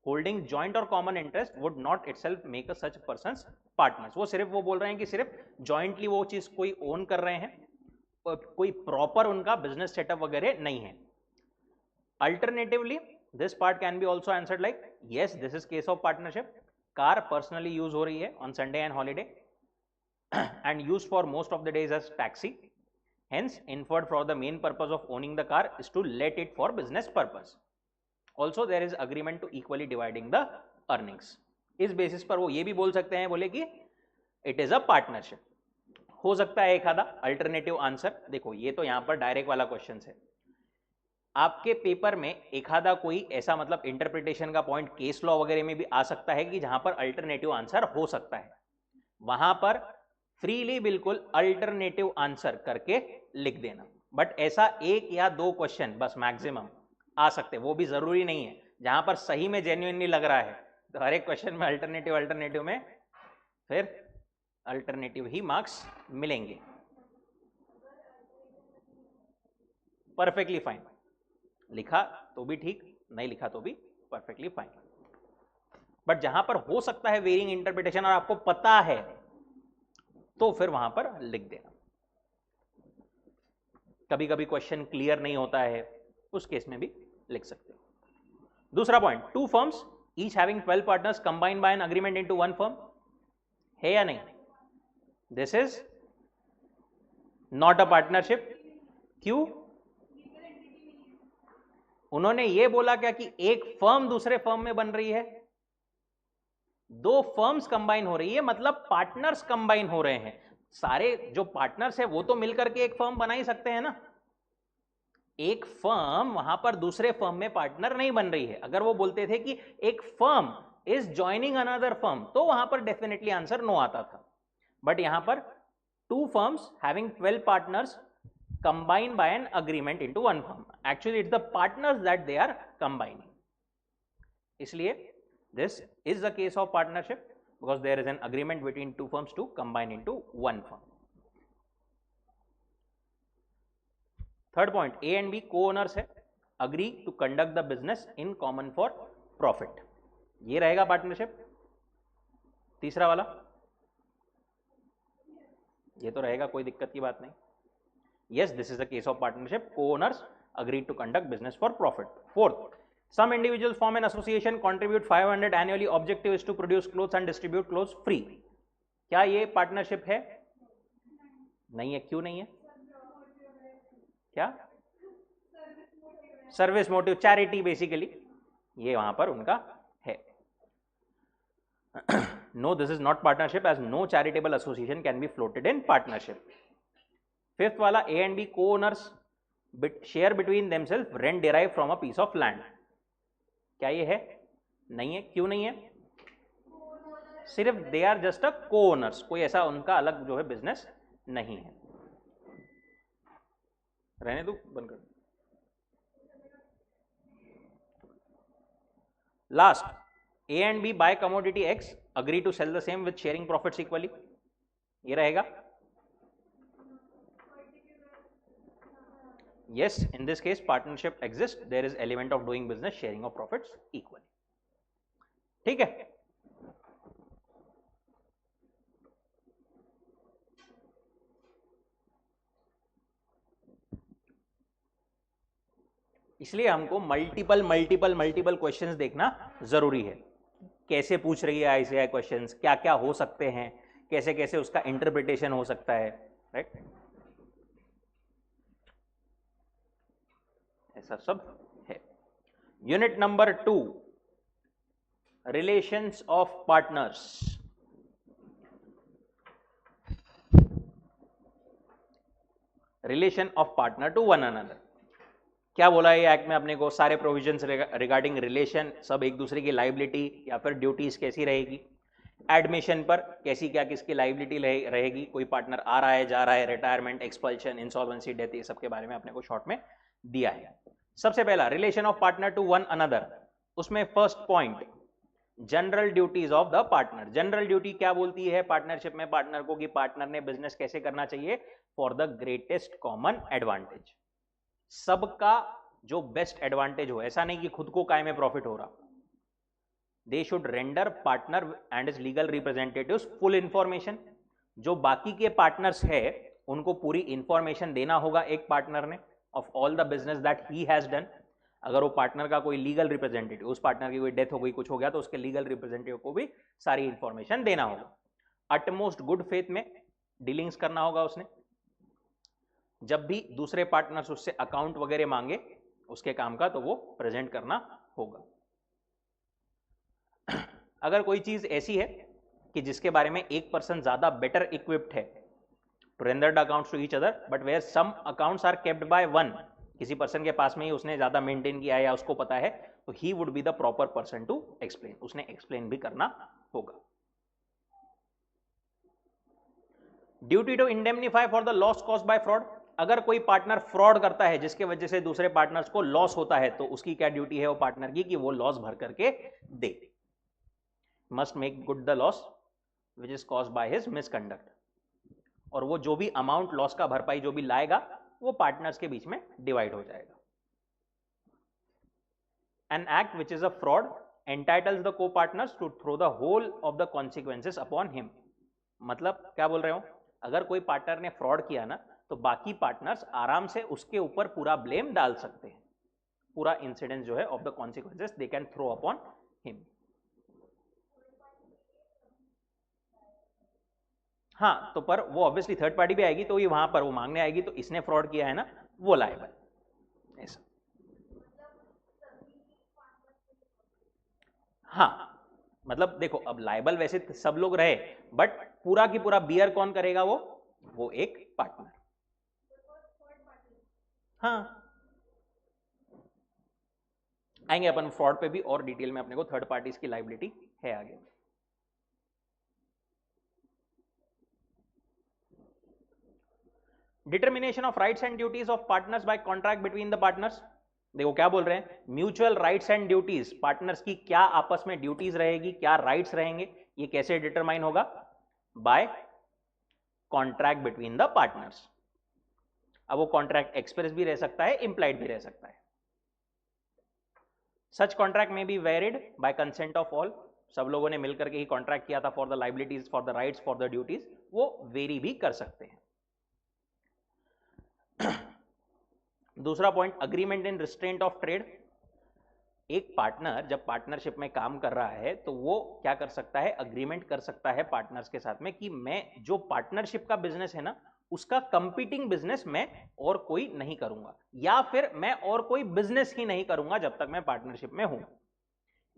holding joint or common interest would not itself make a such persons partners। वो सिर्फ वो बोल रहे हैं कि सिर्फ jointly वो चीज कोई ओन कर रहे हैं, कोई प्रॉपर उनका बिजनेस सेटअप वगैरह नहीं है। Alternatively, this part can be also answered like yes, this is case of partnership, car personally use हो रही है on Sunday and holiday and used for most of the days as taxi, hence inferred for the main purpose of owning the car is to let it for business purpose। Also there is agreement to equally dividing the earnings। इस basis पर वो ये भी बोल सकते हैं, बोले कि इट इज अ पार्टनरशिप। हो सकता है एक आधा अल्टरनेटिव आंसर। देखो ये तो यहां पर डायरेक्ट वाला क्वेश्चन है, आपके पेपर में एक आधा कोई ऐसा मतलब इंटरप्रिटेशन का पॉइंट केस लॉ वगैरह में भी आ सकता है कि जहां पर अल्टरनेटिव आंसर हो सकता है, वहां पर फ्रीली बिल्कुल अल्टरनेटिव आंसर करके लिख देना। बट ऐसा एक या दो क्वेश्चन बस मैक्सिमम आ सकते, वो भी जरूरी नहीं है। जहां पर सही में जेन्युइनली लग रहा है तो हर एक क्वेश्चन में अल्टरनेटिव अल्टरनेटिव में फिर अल्टरनेटिव ही मार्क्स मिलेंगे। परफेक्टली फाइन, लिखा तो भी ठीक, नहीं लिखा तो भी परफेक्टली फाइन। बट जहां पर हो सकता है वेरिंग इंटरप्रिटेशन और आपको पता है तो फिर वहां पर लिख देना। कभी कभी क्वेश्चन क्लियर नहीं होता है, उस केस में भी लिख सकते हो। दूसरा point, two firms each having 12 partners combined by an agreement into one firm, है या नहीं? This is not a partnership. क्यों? उन्होंने ये बोला क्या कि एक फर्म दूसरे फर्म में बन रही है? दो फर्म्स कंबाइन हो रही है, मतलब पार्टनर्स कंबाइन हो रहे हैं। सारे जो पार्टनर्स है वो तो मिलकर के एक फर्म बना ही सकते हैं ना। एक फर्म वहां पर दूसरे फर्म में पार्टनर नहीं बन रही है। अगर वो बोलते थे कि एक firm is joining another firm तो वहां पर डेफिनेटली आंसर नो आता था। बट यहां पर two firms having 12 partners combined by an agreement into one firm, actually it's the partners that they are combining, इसलिए this is the case of partnership because there is an agreement between two firms to combine into one firm। Third point, A and B co-owners है, agree to conduct the business in common for profit, ये रहेगा partnership. तीसरा वाला ये तो रहेगा, कोई दिक्कत की बात नहीं। Yes, this is the case of partnership. Co-owners agreed to conduct business for profit। Fourth, some individuals form an association, contribute 500 annually. Objective is to produce clothes and distribute clothes free। क्या ये partnership है? नहीं है। क्यों नहीं है? क्या? Service motive, charity basically ये वहां पर उनका है। No, this is not partnership as no charitable association can be floated in partnership. Fifth वाला A and B co-owners share between themselves rent derived from a piece of land. क्या ये है? नहीं है. क्यों नहीं है? सिर्फ they are just a co-owners. कोई ऐसा उनका अलग जो है बिजनेस नहीं है. रहने दो, बंद कर. Last, A and B buy commodity X, agree to sell the same with sharing profits equally. ये रहेगा. Yes, in this case partnership exists. There is element of doing business, sharing of profits equally. ठीक है. इसलिए हमको multiple questions देखना जरूरी है. कैसे पूछ रही है आईसीआई क्वेश्चंस, क्या क्या हो सकते हैं, कैसे कैसे उसका इंटरप्रिटेशन हो सकता है, राइट. ऐसा सब है. Unit number 2, relations of partners. Relation of partner to one another. क्या बोला है एक्ट में अपने को? सारे प्रोविजंस रिगार्डिंग रिलेशन, सब एक दूसरे की लाइबिलिटी या फिर ड्यूटीज कैसी रहेगी, एडमिशन पर कैसी क्या किसकी लाइबिलिटी रहेगी, कोई पार्टनर आ रहा है जा रहा है, रिटायरमेंट, एक्सपल्शन, इंसॉल्वेंसी, डेथ, ये सब के बारे में अपने को शॉर्ट में दिया है. सबसे पहला relation of partner to one another. उसमें first point, general duties of the partner. General duty क्या बोलती है पार्टनरशिप में पार्टनर को कि पार्टनर ने बिजनेस कैसे करना चाहिए? For the greatest common advantage. सबका जो बेस्ट एडवांटेज हो, ऐसा नहीं कि खुद को काय में प्रॉफिट हो रहा. They should render partner and is legal representatives full information. जो बाकी के पार्टनर्स है उनको पूरी इंफॉर्मेशन देना होगा एक पार्टनर ने of all the business that he has done. अगर वो पार्टनर का कोई लीगल रिप्रेजेंटेटिव, उस पार्टनर की कोई डेथ हो गई, कुछ हो गया, तो उसके लीगल रिप्रेजेंटेटिव को भी सारी इंफॉर्मेशन देना होगा. अटमोस्ट गुड फेथ में डीलिंग्स करना होगा उसने. जब भी दूसरे पार्टनर्स उससे अकाउंट वगैरह मांगे उसके काम का, तो वो प्रेजेंट करना होगा. अगर कोई चीज ऐसी है कि जिसके बारे में एक पर्सन ज्यादा बेटर इक्विप्ड है to render the accounts to each other, but where some accounts are kept by one, किसी पर्सन के पास में ही उसने ज्यादा मेंटेन किया है या उसको पता है, तो he would be the proper person to explain. उसने एक्सप्लेन भी करना होगा. Duty to indemnify for the loss caused by fraud. अगर कोई पार्टनर फ्रॉड करता है जिसके वजह से दूसरे पार्टनर्स को लॉस होता है, तो उसकी क्या ड्यूटी है वो पार्टनर की कि वो लॉस भर करके दे. Must make good the loss which is caused by his misconduct. और वो जो भी अमाउंट लॉस का भरपाई जो भी लाएगा वो पार्टनर्स के बीच में डिवाइड हो जाएगा. An act which is a fraud entitles the co partners to throw the whole of the consequences upon him. मतलब क्या बोल रहे हो? अगर कोई पार्टनर ने फ्रॉड किया ना, तो बाकी पार्टनर्स आराम से उसके ऊपर पूरा ब्लेम डाल सकते हैं. पूरा इंसिडेंट जो है of the consequences they can throw upon him. हाँ, तो पर वो ऑब्वियसली थर्ड पार्टी भी आएगी, तो ये वहां पर वो मांगने आएगी, तो इसने फ्रॉड किया है ना, वो लायबल. ऐसा. हाँ, मतलब देखो अब लायबल वैसे सब लोग रहे, बट पूरा की पूरा बियर कौन करेगा? वो एक पार्टनर. हाँ, आएंगे अपन फ्रॉड पे भी और डिटेल में. अपने को थर्ड पार्टीज की लायबिलिटी है आगे. Determination of rights and duties of partners by contract between the partners. देखो क्या बोल रहे हैं, mutual rights and duties, partners की क्या आपस में ड्यूटीज रहेगी, क्या राइट्स रहेंगे, ये कैसे डिटरमाइन होगा? By contract between the partners. अब वो कॉन्ट्रैक्ट एक्सप्रेस भी रह सकता है, इंप्लाइड भी रह सकता है. सच कॉन्ट्रैक्ट में be varied by consent of all. सब लोगों ने मिलकर के ही कॉन्ट्रैक्ट किया था for the liabilities, for the rights, for the duties, वो वेरी भी कर सकते हैं. दूसरा point, agreement in restraint of trade. एक पार्टनर जब पार्टनरशिप में काम कर रहा है तो वो क्या कर सकता है? अग्रीमेंट कर सकता है पार्टनर्स के साथ में कि मैं जो पार्टनरशिप का बिजनेस है ना, उसका कंपीटिंग बिजनेस मैं और कोई नहीं करूंगा, या फिर मैं और कोई बिजनेस ही नहीं करूंगा जब तक मैं पार्टनरशिप में हूं.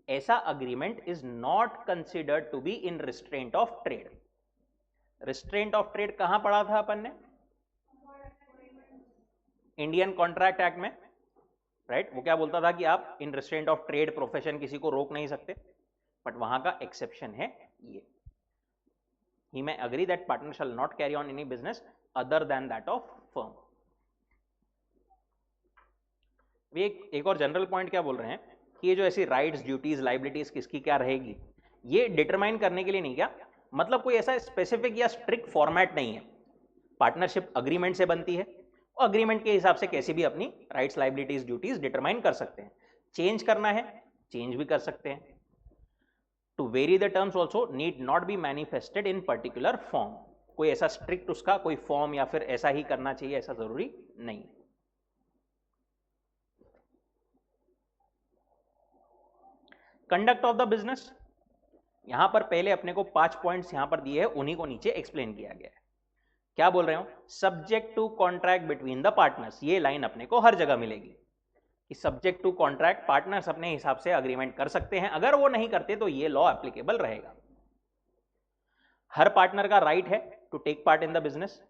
ऐसा agreement is not considered to be in restraint of trade. Restraint of trade कहां पढ़ा था अपन ने? इंडियन कॉन्ट्रैक्ट एक्ट में, राइट? वो क्या बोलता था कि आप in restraint of trade profession किसी को रोक नहीं सकते, बट वहां का एक्सेप्शन है ये, he may agree that partner shall not carry on any business other than that of firm। एक और जनरल पॉइंट क्या बोल रहे हैं कि ये जो ऐसी राइट्स, ड्यूटीज, लाइबिलिटीज किसकी क्या रहेगी, ये डिटरमाइन करने के लिए नहीं, क्या मतलब कोई ऐसा स्पेसिफिक या स्ट्रिक्ट फॉर्मेट नहीं है। पार्टनरशिप अग्रीमेंट से बनती है और अग्रीमेंट के हिसाब से कैसे भी अपनी राइट्स, लाइबिलिटीज, ड्यूटीज डिटरमाइन कर सकते हैं। चेंज करना है, चेंज भी कर सकते हैं। To vary the terms also need not be manifested in particular form. कोई ऐसा स्ट्रिक्ट उसका कोई फॉर्म या फिर ऐसा ही करना चाहिए, ऐसा जरूरी नहीं। कंडक्ट ऑफ द बिजनेस, यहां पर पहले अपने को 5 पॉइंट्स यहां पर दिए हैं, उन्हीं को नीचे एक्सप्लेन किया गया है। क्या बोल रहे हो? Subject to contract between the partners, ये लाइन अपने को हर जगह मिलेगी कि सब्जेक्ट टू कॉन्ट्रैक्ट, पार्टनर्स अपने हिसाब से अग्रीमेंट कर सकते हैं, अगर वो नहीं करते तो ये लॉ एप्लीकेबल रहेगा। हर पार्टनर का राइट है to take part in the business,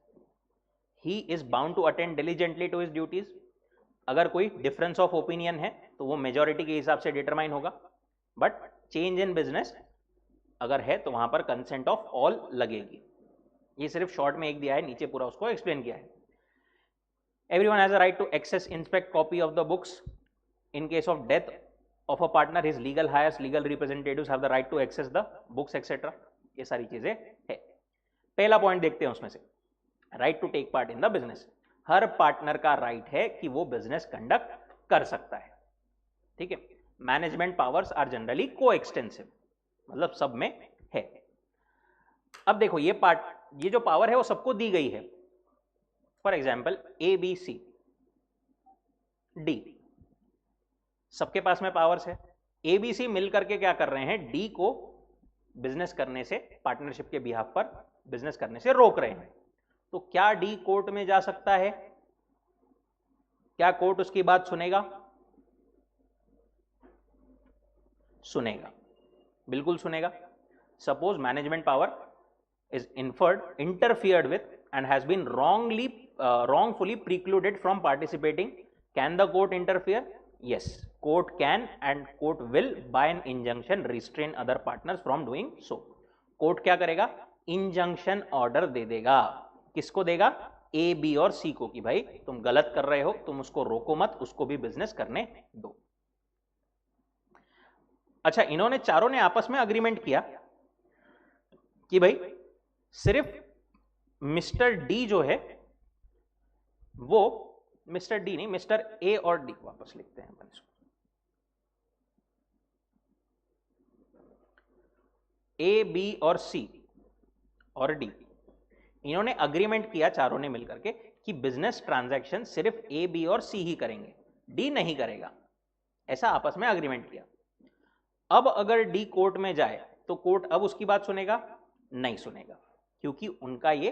he is bound to attend diligently to his duties. अगर कोई डिफरेंस ऑफ ओपिनियन है तो वो मेजॉरिटी के हिसाब से डिटरमाइन होगा, बट चेंज इन बिजनेस अगर है तो वहां पर कंसेंट ऑफ ऑल लगेगी। ये सिर्फ शॉर्ट में एक दिया है, नीचे पूरा उसको एक्सप्लेन किया है। Everyone has a right to access, inspect copy of the books. In case of death of a partner, his legal heirs, legal representatives have the right to access the books, etc. ये सारी चीजें है। पहला point देखते हैं उसमें से, right to take part in the business. हर पार्टनर का राइट है कि वो बिजनेस कंडक्ट कर सकता है, ठीक है। मैनेजमेंट पावर्स आर जनरली को एक्सटेंसिव, मतलब सब में है। अब देखो ये जो पावर है वो सबको दी गई है। For example A B C D, सबके पास में पावर्स है। ए बी सी मिलकर के क्या कर रहे हैं? डी को बिजनेस करने से, पार्टनरशिप के बिहाफ पर बिजनेस करने से रोक रहे हैं। तो क्या डी कोर्ट में जा सकता है? क्या कोर्ट उसकी बात सुनेगा? सुनेगा, बिल्कुल सुनेगा। Suppose management power is interfered with and has been wrongfully precluded from participating, can the court interfere? Yes, court can and court will by an injunction restrain other partners from doing so। Court क्या करेगा? Injunction order दे देगा। किसको देगा? A B और सी को, कि भाई तुम गलत कर रहे हो, तुम उसको रोको मत, उसको भी बिजनेस करने दो। अच्छा, इन्होंने चारों ने आपस में अग्रीमेंट किया कि भाई सिर्फ मिस्टर डी जो है वो, मिस्टर डी नहीं, मिस्टर ए और डी, वापस लिखते हैं अपन इसको, ए बी और सी और डी, इन्होंने अग्रीमेंट किया चारों ने मिलकर के कि बिजनेस ट्रांजैक्शन सिर्फ ए बी और सी ही करेंगे, डी नहीं करेगा, ऐसा आपस में अग्रीमेंट किया। अब अगर डी कोर्ट में जाए तो कोर्ट अब उसकी बात सुनेगा? नहीं सुनेगा, क्योंकि उनका ये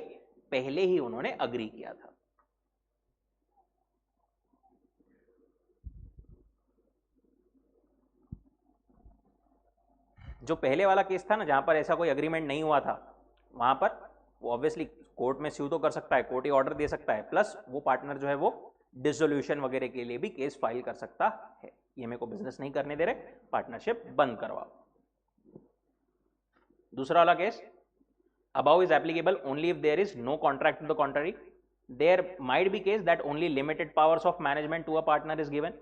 पहले ही उन्होंने अग्री किया था। जो पहले वाला केस था ना, जहां पर ऐसा कोई अग्रीमेंट नहीं हुआ था, वहां पर वो ऑब्वियसली कोर्ट में स्यू तो कर सकता है, कोर्ट ही ऑर्डर दे सकता है, प्लस वो पार्टनर जो है वो डिसोल्यूशन वगैरह के लिए भी केस फाइल कर सकता है। ये मेरे को बिजनेस नहीं करने दे रहे, पार्टनरशिप बंद करवाओ। दूसरा वाला case, above is applicable only if there is no contract to the contrary. There might be case that only limited powers of management to a partner is given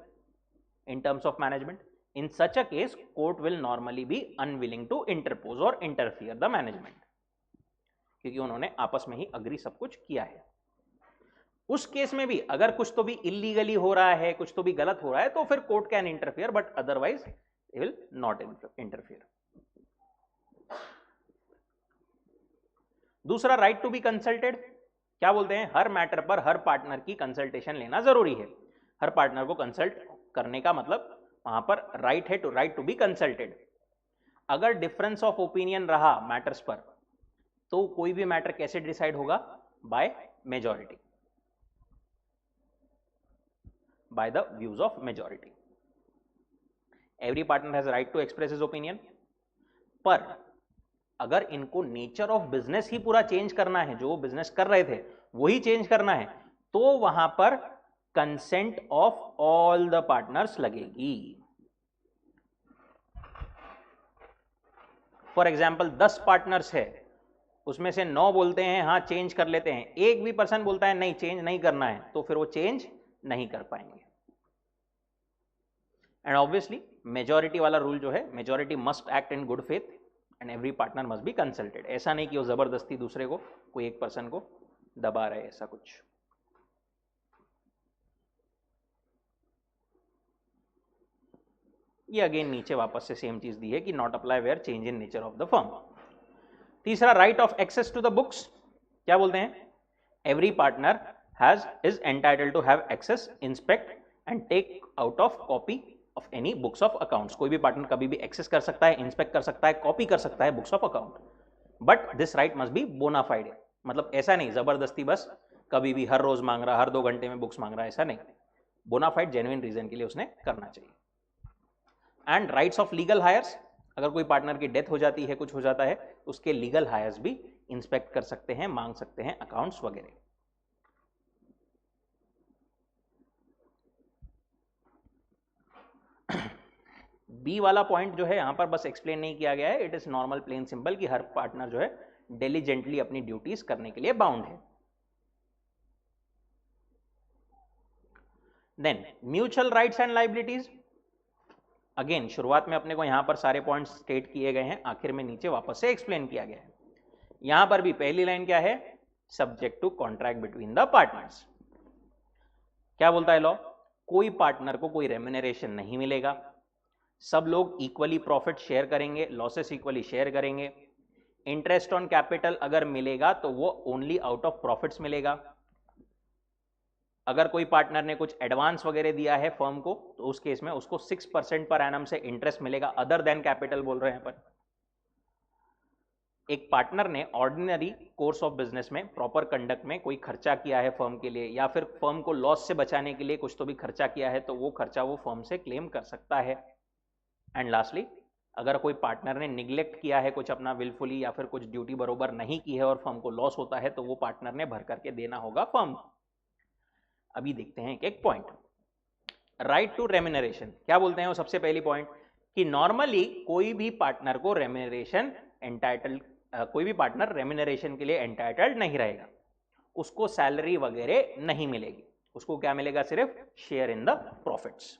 in terms of management. In such a case, court will normally be unwilling to interpose or interfere the management, क्योंकि उन्होंने आपस में ही agree सब कुछ किया है। उस case में भी अगर कुछ तो भी इलीगली हो रहा है, कुछ तो भी गलत हो रहा है, तो फिर court can interfere, but otherwise it will not interfere। दूसरा, राइट टू बी कंसल्टेड। क्या बोलते हैं? हर मैटर पर हर पार्टनर की कंसल्टेशन लेना जरूरी है। हर पार्टनर को कंसल्ट करने का मतलब वहां पर राइट है to right to be consulted. अगर डिफरेंस ऑफ ओपिनियन रहा मैटर्स पर, तो कोई भी मैटर कैसे डिसाइड होगा? By majority, by the views of majority. Every partner has right to express his opinion. पर अगर इनको नेचर ऑफ बिजनेस ही पूरा चेंज करना है, जो बिजनेस कर रहे थे वही चेंज करना है, तो वहां पर consent of all the partners लगेगी। फॉर एग्जाम्पल 10 पार्टनर्स है, उसमें से 9 बोलते हैं हाँ चेंज कर लेते हैं, एक भी पर्सन बोलता है नहीं चेंज नहीं करना है, तो फिर वो चेंज नहीं कर पाएंगे। एंड ऑब्वियसली मेजॉरिटी वाला रूल जो है, majority must act in good faith and every partner must be consulted. ऐसा नहीं कि वो जबरदस्ती दूसरे को, कोई एक पर्सन को दबा रहे, ऐसा कुछ। ये अगेन नीचे वापस से सेम चीज दी है कि not apply where change in nature of the firm. तीसरा, right of access to the books. क्या बोलते हैं? Every partner has is entitled to have access, inspect and take out of copy of any books of accounts. कोई भी partner कभी भी access कर सकता है, इंस्पेक्ट कर सकता है, कॉपी कर सकता है books of account, but this right must be bona fide. मतलब ऐसा नहीं जबरदस्ती बस कभी भी हर रोज मांग रहा, हर 2 घंटे में बुक्स मांग रहा, ऐसा नहीं। बोनाफाइड जेन्युइन रीजन के लिए उसने करना चाहिए। And rights of legal heirs, अगर कोई पार्टनर की डेथ हो जाती है, कुछ हो जाता है, उसके लीगल हायर्स भी इंस्पेक्ट कर सकते हैं, मांग सकते हैं अकाउंट्स वगैरह। बी वाला पॉइंट जो है यहां पर बस एक्सप्लेन नहीं किया गया है, it is normal plain simple कि हर पार्टनर जो है डिलीजेंटली अपनी ड्यूटीज करने के लिए बाउंड है। Then mutual rights and liabilities, again शुरुआत में अपने को यहां पर सारे पॉइंट्स स्टेट किए गए हैं, आखिर में नीचे वापस से एक्सप्लेन किया गया है। यहां पर भी पहली लाइन क्या है? Subject to contract between the partners. क्या बोलता है लॉ? कोई पार्टनर को कोई रेम्यूनरेशन नहीं मिलेगा, सब लोग इक्वली प्रॉफिट शेयर करेंगे, लॉसेस इक्वली शेयर करेंगे। इंटरेस्ट ऑन कैपिटल अगर मिलेगा तो वो ओनली आउट ऑफ प्रॉफिट्स मिलेगा। अगर कोई पार्टनर ने कुछ एडवांस वगैरह दिया है फर्म को, तो उस केस में उसको 6% पर एनम से इंटरेस्ट मिलेगा, अदर देन कैपिटल बोल रहे हैं। पर एक पार्टनर ने ऑर्डिनरी कोर्स ऑफ बिजनेस में प्रॉपर कंडक्ट में कोई खर्चा किया है फर्म के लिए, या फिर फर्म को लॉस से बचाने के लिए कुछ तो भी खर्चा किया है, तो वो खर्चा वो फर्म से क्लेम कर सकता है। एंड लास्टली, अगर कोई पार्टनर ने निग्लेक्ट किया है कुछ अपना विलफुली, या फिर कुछ ड्यूटी बरोबर नहीं की है और फर्म को लॉस होता है, तो वो पार्टनर ने भर करके देना होगा फर्म। अभी देखते हैं एक पॉइंट, राइट टू रेम्यूनरेशन। क्या बोलते हैं वो? सबसे पहली पॉइंट कि नॉर्मली कोई भी पार्टनर को रेम्यूनरेशन एंटाइटल्ड, कोई भी पार्टनर रेम्यूनरेशन के लिए एंटाइटल्ड नहीं रहेगा, उसको सैलरी वगैरह नहीं मिलेगी, उसको क्या मिलेगा? सिर्फ शेयर इन द प्रॉफिट्स।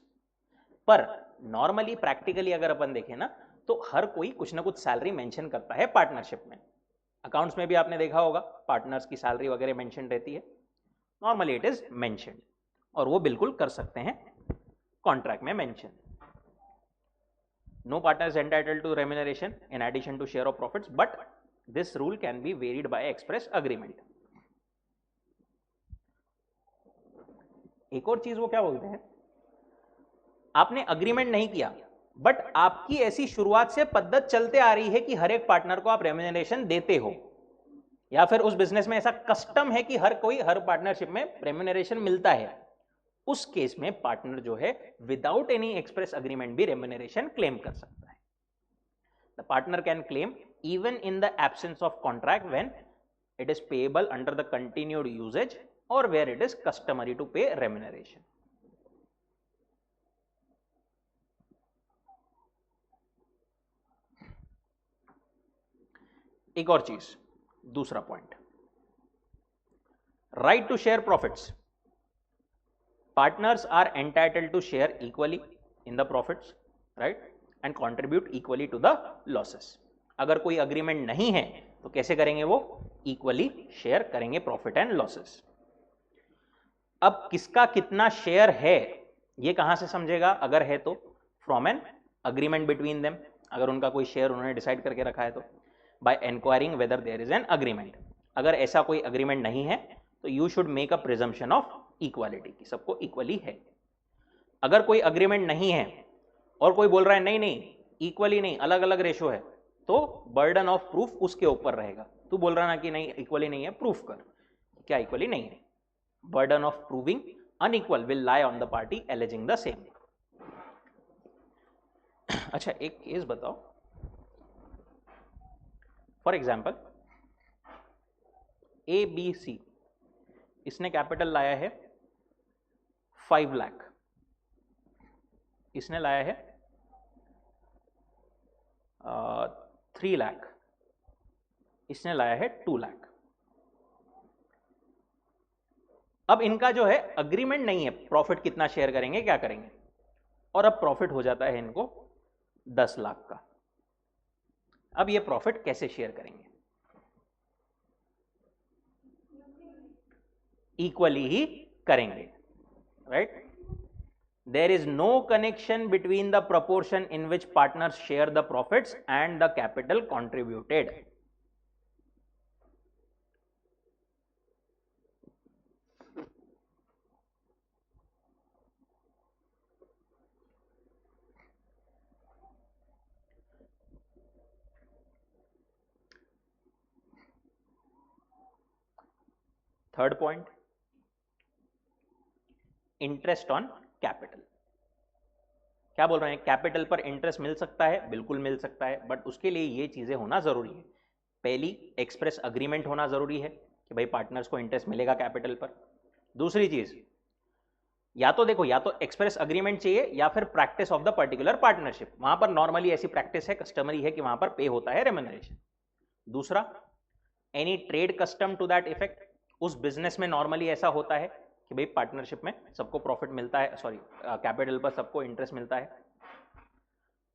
पर नॉर्मली प्रैक्टिकली अगर अपन देखें ना, तो हर कोई कुछ ना कुछ सैलरी मेंशन करता है पार्टनरशिप में। अकाउंट्स में भी आपने देखा होगा पार्टनर्स की सैलरी वगैरह मेंशन रहती है, नॉर्मली इट इज मेंशन्ड, और वो बिल्कुल कर सकते हैं कॉन्ट्रैक्ट में mention. No partner is entitled to remuneration in addition to share of profits, but this rule can be varied by express agreement. एक और चीज वो क्या बोलते हैं, आपने अग्रीमेंट नहीं किया, बट आपकी ऐसी शुरुआत से पद्धत चलते आ रही है कि हर एक पार्टनर को आप रेम्यूनरेशन देते हो, या फिर उस बिजनेस में ऐसा कस्टम है कि हर कोई हर पार्टनरशिप में रेम्यूनरेशन मिलता है, उस केस में पार्टनर जो है विदाउट एनी एक्सप्रेस अग्रीमेंट भी रेम्यूनरेशन क्लेम कर सकता है। The partner can claim even in the absence of contract when it is payable under the continued usages or where it is customary to pay remuneration. एक और चीज, दूसरा point, right to share profits. Partners are entitled to share equally in the profits, right, and contribute equally to the losses. अगर कोई agreement नहीं है तो कैसे करेंगे? वो इक्वली शेयर करेंगे प्रॉफिट एंड लॉसेस। अब किसका कितना शेयर है ये कहां से समझेगा? अगर है तो from an agreement between them, अगर उनका कोई शेयर उन्होंने डिसाइड करके रखा है तो, by inquiring whether there is an agreement. अगर ऐसा कोई अग्रीमेंट नहीं है तो you should make a presumption of equality की सबको इक्वली है। अगर कोई अग्रीमेंट नहीं है और कोई बोल रहा है नहीं नहीं इक्वली नहीं, अलग अलग रेशो है, तो बर्डन ऑफ प्रूफ उसके ऊपर रहेगा। तू बोल रहा ना कि नहीं इक्वली नहीं है, प्रूफ कर क्या इक्वली नहीं है। Burden of proving unequal will lie on the party alleging the same. अच्छा एक केस बताओ, for example A B C, इसने कैपिटल लाया है 5 लाख, इसने लाया है 3 लाख, इसने लाया है 2 लाख। अब इनका जो है अग्रीमेंट नहीं है प्रॉफिट कितना शेयर करेंगे क्या करेंगे, और अब प्रॉफिट हो जाता है इनको 10 लाख का। अब ये प्रॉफिट कैसे शेयर करेंगे? इक्वली ही करेंगे, right? There is no connection between the proportion in which partners share the profits and the capital contributed. Third point, interest on capital. क्या बोल रहे हैं? कैपिटल पर इंटरेस्ट मिल सकता है, बिल्कुल मिल सकता है, बट उसके लिए ये चीजें होना जरूरी है। पहली, एक्सप्रेस अग्रीमेंट होना जरूरी है कि भाई पार्टनर्स को इंटरेस्ट मिलेगा कैपिटल पर। दूसरी चीज, या तो देखो, या तो एक्सप्रेस अग्रीमेंट चाहिए या फिर practice of the particular partnership. वहां पर नॉर्मली ऐसी प्रैक्टिस है, कस्टमरी है कि वहां पर पे होता है रेम्यूनरेशन। दूसरा, any trade custom to that effect. उस बिजनेस में नॉर्मली ऐसा होता है कि भाई पार्टनरशिप में सबको प्रॉफिट मिलता है, सॉरी कैपिटल पर सबको इंटरेस्ट मिलता है।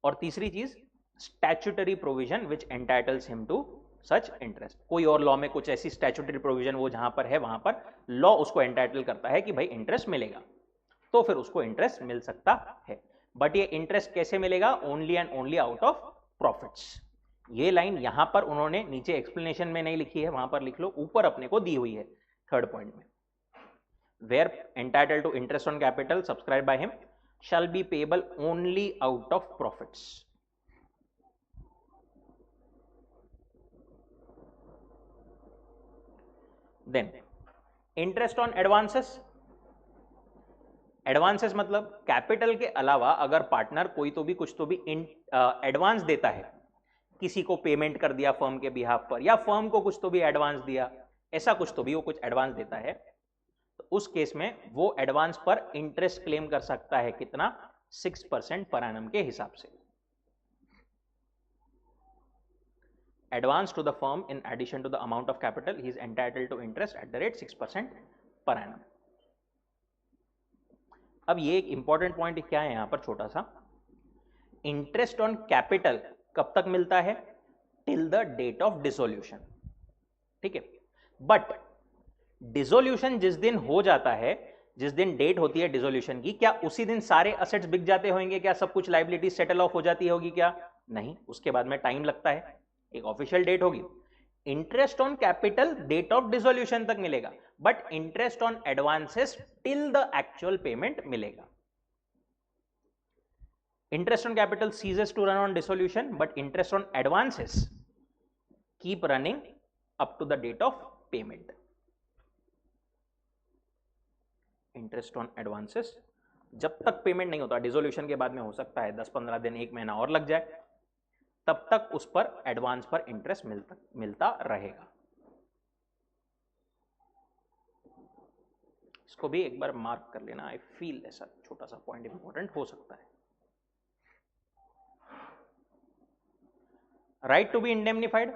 और तीसरी चीज, statutory provision which entitles him to such interest. कोई और लॉ में कुछ ऐसी स्टैट्यूटरी प्रोविजन वो जहां पर है, वहां पर लॉ उसको एंटाइटल करता है कि भाई इंटरेस्ट मिलेगा, तो फिर उसको इंटरेस्ट मिल सकता है। बट ये इंटरेस्ट कैसे मिलेगा? Only and only out of profits. ये लाइन यहां पर उन्होंने नीचे एक्सप्लेनेशन में नहीं लिखी है, वहां पर लिख लो, ऊपर अपने को दी हुई है थर्ड पॉइंट में। Where entitled to interest on capital subscribed by him shall be payable only out of profits. Then interest on advances. Advances मतलब कैपिटल के अलावा अगर पार्टनर कोई तो भी कुछ तो भी एडवांस देता है, किसी को पेमेंट कर दिया फर्म के बिहाफ पर, या फर्म को कुछ तो भी एडवांस दिया, ऐसा कुछ तो भी वो कुछ एडवांस देता है, तो उस केस में वो एडवांस पर इंटरेस्ट क्लेम कर सकता है। कितना? 6% पर एनम के हिसाब से। Advance to the firm in addition to the amount of capital, he is entitled to interest at the rate 6% per annum. अब ये एक इंपॉर्टेंट पॉइंट क्या है यहां पर छोटा सा, इंटरेस्ट ऑन कैपिटल कब तक मिलता है? Till the date of dissolution, ठीक है। बट डिसोल्यूशन जिस दिन हो जाता है, जिस दिन डेट होती है डिसोल्यूशन की, क्या उसी दिन सारे असेट्स बिक जाते होंगे? क्या सब कुछ लायबिलिटी सेटल ऑफ हो जाती होगी? क्या नहीं, उसके बाद में टाइम लगता है, एक ऑफिशियल डेट होगी। Interest on capital date of dissolution तक मिलेगा, but interest on advances till the actual payment मिलेगा। Interest on capital ceases to run on dissolution, but interest on advances keep running up to the date of payment. Interest on advances जब तक payment नहीं होता, dissolution के बाद में हो सकता है 10-15 दिन, 1 महीना और लग जाए, तब तक उस पर एडवांस पर इंटरेस्ट मिलता रहेगा। इसको भी एक बार मार्क कर लेना, आई फील ऐसा छोटा सा पॉइंट इंपॉर्टेंट हो सकता है। राइट टू बी इंडेमनिफाइड,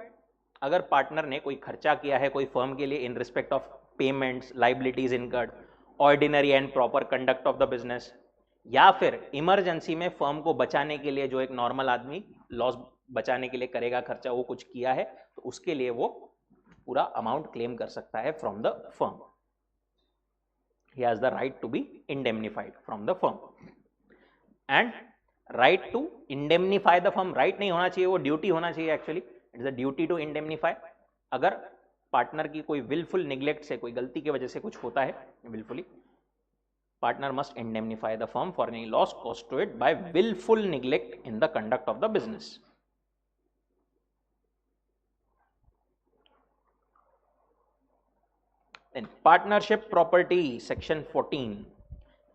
अगर पार्टनर ने कोई खर्चा किया है कोई फर्म के लिए इन respect of payments, liabilities incurred, ordinary and proper conduct of the business, या फिर इमरजेंसी में फर्म को बचाने के लिए जो एक नॉर्मल आदमी लॉस बचाने के लिए करेगा खर्चा, वो कुछ किया है, तो उसके लिए वो पूरा अमाउंट क्लेम कर सकता है from the firm. He has the right to be indemnified from the firm. And right to indemnify the firm, right नहीं होना चाहिए, वो ड्यूटी होना चाहिए। Actually it is a duty to indemnify. अगर पार्टनर की कोई विलफुल निग्लेक्ट से, कोई गलती की वजह से कुछ होता है wilfully, partner must indemnify the firm for any loss caused to it by wilful neglect in the conduct of the business. Then partnership property section 14।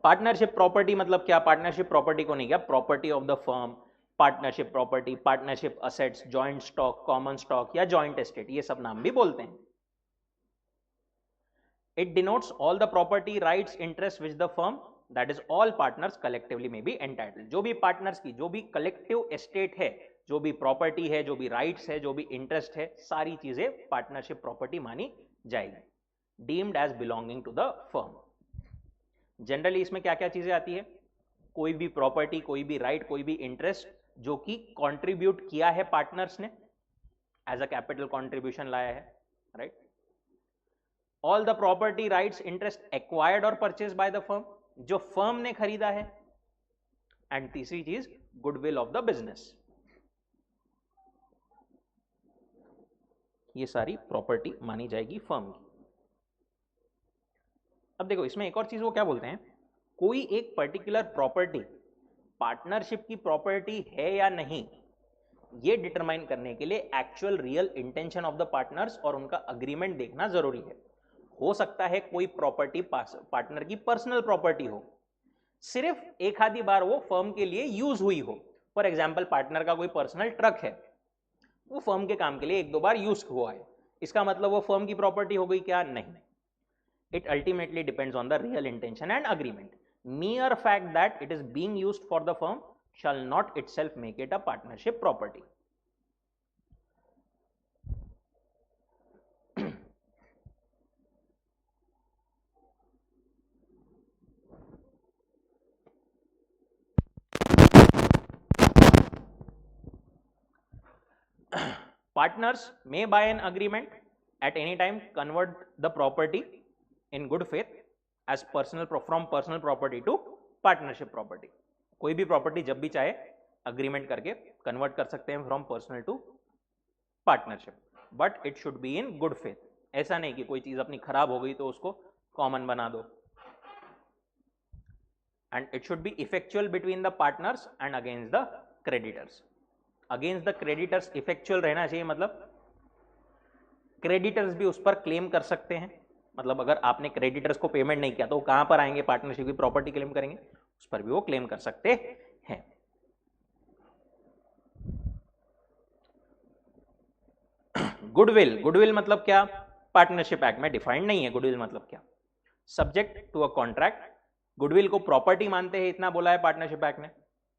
Partnership property मतलब क्या? पार्टनरशिप प्रॉपर्टी को नहीं, क्या property of the firm partnership property, partnership assets, joint stock, common stock या joint estate, ये सब नाम भी बोलते हैं। It denotes all the property, rights, interest which the firm that is all partners collectively में बी एंटाइटल्ड। जो भी पार्टनर्स की जो भी कलेक्टिव एस्टेट है, जो भी प्रॉपर्टी है, जो भी राइट्स है, जो भी इंटरेस्ट है, सारी चीजें पार्टनरशिप प्रॉपर्टी मानी जाएगी, deemed as belonging to the firm. Generally इसमें क्या क्या चीजें आती है? कोई भी प्रॉपर्टी, कोई भी राइट, कोई भी इंटरेस्ट जो कि कंट्रीब्यूट किया है पार्टनर्स ने, एज अ कैपिटल कंट्रीब्यूशन लाया है, right. All the property, rights, interest acquired और परचेज बाय द फर्म, जो फर्म ने खरीदा है। एंड तीसरी चीज गुडविल ऑफ द बिजनेस। ये सारी प्रॉपर्टी मानी जाएगी फर्म की। अब देखो इसमें एक और चीज वो क्या बोलते हैं, कोई एक पर्टिकुलर प्रॉपर्टी पार्टनरशिप की प्रॉपर्टी है या नहीं, ये डिटरमाइन करने के लिए actual real intention of the partners और उनका अग्रीमेंट देखना जरूरी है। हो सकता है कोई प्रॉपर्टी पार्टनर की पर्सनल प्रॉपर्टी हो, सिर्फ एक आधी बार वो फर्म के लिए यूज हुई हो। फॉर एग्जाम्पल पार्टनर का कोई पर्सनल ट्रक है, वो फर्म के काम के लिए एक दो बार यूज हुआ है, इसका मतलब वो फर्म की प्रॉपर्टी हो गई क्या? नहीं। It ultimately depends on the real intention and agreement. Mere fact that it is being used for the firm shall not itself make it a partnership property. Partners may by an agreement at any time convert the property in good faith as from personal property to partnership property. कोई भी property जब भी चाहे agreement करके convert कर सकते हैं from personal to partnership, but it should be in good faith. ऐसा नहीं कि कोई चीज अपनी खराब हो गई तो उसको कॉमन बना दो। And it should B effectual between the partners and against the creditors. Against the creditors effectual रहना चाहिए, मतलब क्रेडिटर्स भी उस पर क्लेम कर सकते हैं। मतलब अगर आपने क्रेडिटर्स को पेमेंट नहीं किया तो वो कहां पर आएंगे? पार्टनरशिप की प्रॉपर्टी क्लेम करेंगे, उस पर भी वो क्लेम कर सकते हैं। गुडविल, गुडविल मतलब क्या? पार्टनरशिप एक्ट में डिफाइंड नहीं है गुडविल मतलब क्या। Subject to a contract. Goodwill को प्रॉपर्टी मानते हैं, इतना बोला है पार्टनरशिप एक्ट ने,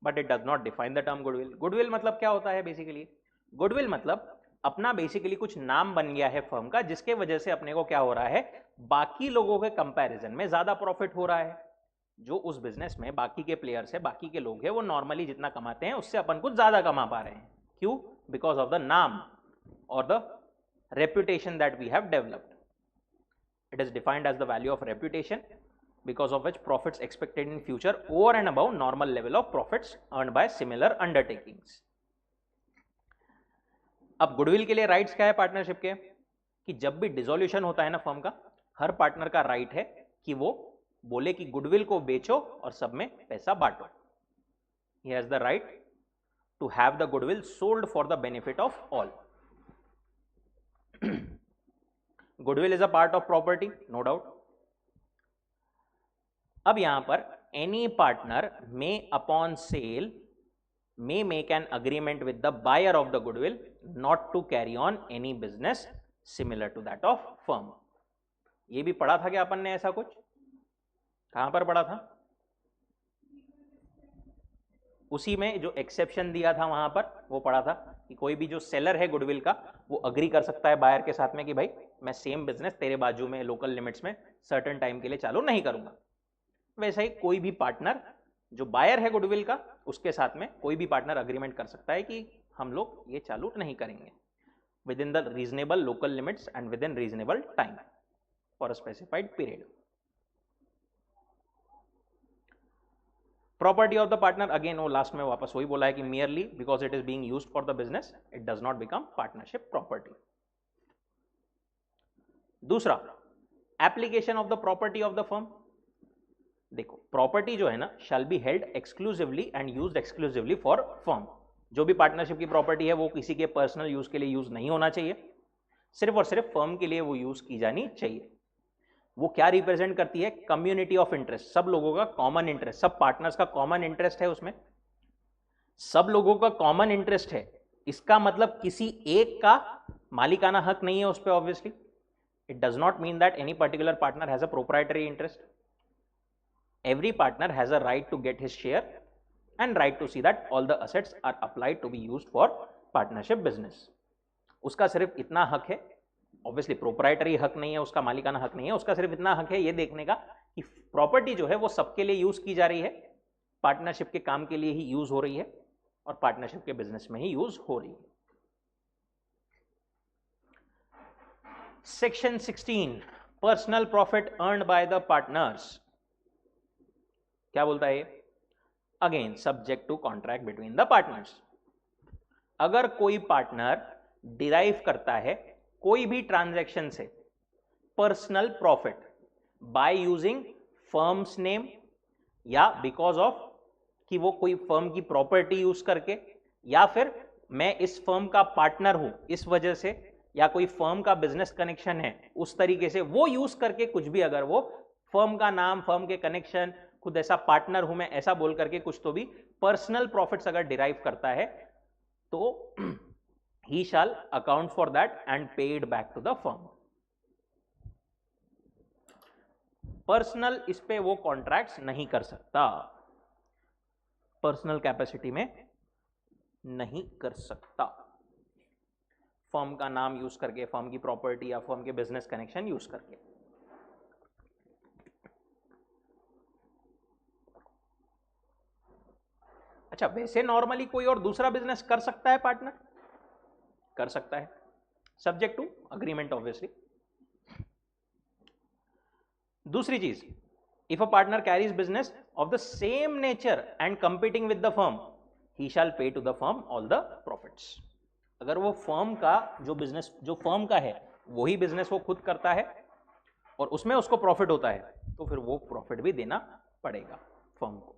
but it does not define the term goodwill. Goodwill मतलब क्या होता है बेसिकली? गुडविल मतलब अपना बेसिकली कुछ नाम बन गया है फर्म का, जिसके वजह से अपने को क्या हो रहा है, बाकी लोगों के कंपैरिजन में ज्यादा प्रॉफिट हो रहा है। जो उस बिजनेस में बाकी के प्लेयर्स है, बाकी के लोग हैं, वो नॉर्मली जितना कमाते हैं उससे अपन कुछ ज्यादा कमा पा रहे हैं। क्यों? बिकॉज ऑफ द नाम और the reputation that we have developed. It is defined as the value of reputation because of which profits expected in future over and above normal level of profits earned by similar undertakings. अब goodwill के लिए rights क्या है partnership के, कि जब भी dissolution होता है ना फर्म का, हर पार्टनर का राइट है कि वो बोले कि गुडविल को बेचो और सब में पैसा बांटो। He has the right to have the goodwill sold for the benefit of all. Goodwill is a part of property, no doubt. अब यहां पर एनी पार्टनर में upon sale may make an agreement with the buyer of the goodwill not to carry on any business similar to that of firm. ये भी पढ़ा था क्या अपन ने? ऐसा कुछ कहां पर पढ़ा था? उसी में जो एक्सेप्शन दिया था वहां पर वो पढ़ा था कि कोई भी जो सेलर है गुडविल का, वो अग्री कर सकता है बायर के साथ में कि भाई मैं सेम बिजनेस तेरे बाजू में लोकल लिमिट्स में सर्टेन टाइम के लिए चालू नहीं करूंगा। वैसा ही कोई भी पार्टनर जो बायर है गुडविल का, उसके साथ में कोई भी पार्टनर अग्रीमेंट कर सकता है कि हम लोग ये चालू नहीं करेंगे within the reasonable local limits and within reasonable time for a specified period. Property of the partner, again वो लास्ट में वापस वही बोला है कि merely because it is being used for the business it does not become partnership property. दूसरा, application of the property of the firm. देखो property जो है ना, shall be held exclusively and used exclusively for firm. जो भी partnership की property है वो किसी के पर्सनल यूज के लिए यूज नहीं होना चाहिए, सिर्फ और सिर्फ फर्म के लिए वो यूज की जानी चाहिए। वो क्या रिप्रेजेंट करती है? कम्युनिटी ऑफ इंटरेस्ट, सब लोगों का कॉमन इंटरेस्ट, सब पार्टनर्स का कॉमन इंटरेस्ट है उसमें। सब लोगों का कॉमन इंटरेस्ट है, इसका मतलब किसी एक का मालिकाना हक नहीं है उस पर obviously. It does not mean that any particular partner has a proprietary interest. Every partner has a right to get his share and right to see that all the assets are applied to be used for partnership business. उसका सिर्फ इतना हक है, obviously proprietary हक नहीं है, उसका मालिकाना हक नहीं है, उसका सिर्फ इतना हक है ये देखने का कि प्रॉपर्टी जो है वो सबके लिए यूज की जा रही है, पार्टनरशिप के काम के लिए ही यूज हो रही है और पार्टनरशिप के बिजनेस में ही यूज हो रही है. Section 16 personal profit earned by the partners. क्या बोलता है? Again subject to contract between the partners. अगर कोई पार्टनर डिराइव करता है कोई भी ट्रांजैक्शन से personal profit by using firms name या बिकॉज ऑफ कि वो कोई फर्म की प्रॉपर्टी यूज करके, या फिर मैं इस फर्म का पार्टनर हूं इस वजह से, या कोई फर्म का बिजनेस कनेक्शन है उस तरीके से, वो यूज करके कुछ भी, अगर वो फर्म का नाम, फर्म के कनेक्शन, खुद ऐसा पार्टनर हूं मैं ऐसा बोल करके कुछ तो भी पर्सनल प्रॉफिट्स अगर डिराइव करता है तो ही shall account for that and paid back to the firm. Personal इस पे वो कॉन्ट्रैक्ट्स नहीं कर सकता, पर्सनल कैपेसिटी में नहीं कर सकता. फर्म का नाम यूज करके, फर्म की प्रॉपर्टी या फर्म के बिजनेस कनेक्शन यूज करके. अच्छा, वैसे नॉर्मली कोई और दूसरा बिजनेस कर सकता है पार्टनर? कर सकता है, सब्जेक्ट टू अग्रीमेंट ऑब्वियसली. दूसरी चीज, if a partner carries business of the same nature and competing with the firm, he shall pay to the firm all the profits. अगर वो फर्म का जो बिजनेस, जो फर्म का है वही बिजनेस वो खुद करता है और उसमें उसको प्रॉफिट होता है, तो फिर वो प्रॉफिट भी देना पड़ेगा फर्म को.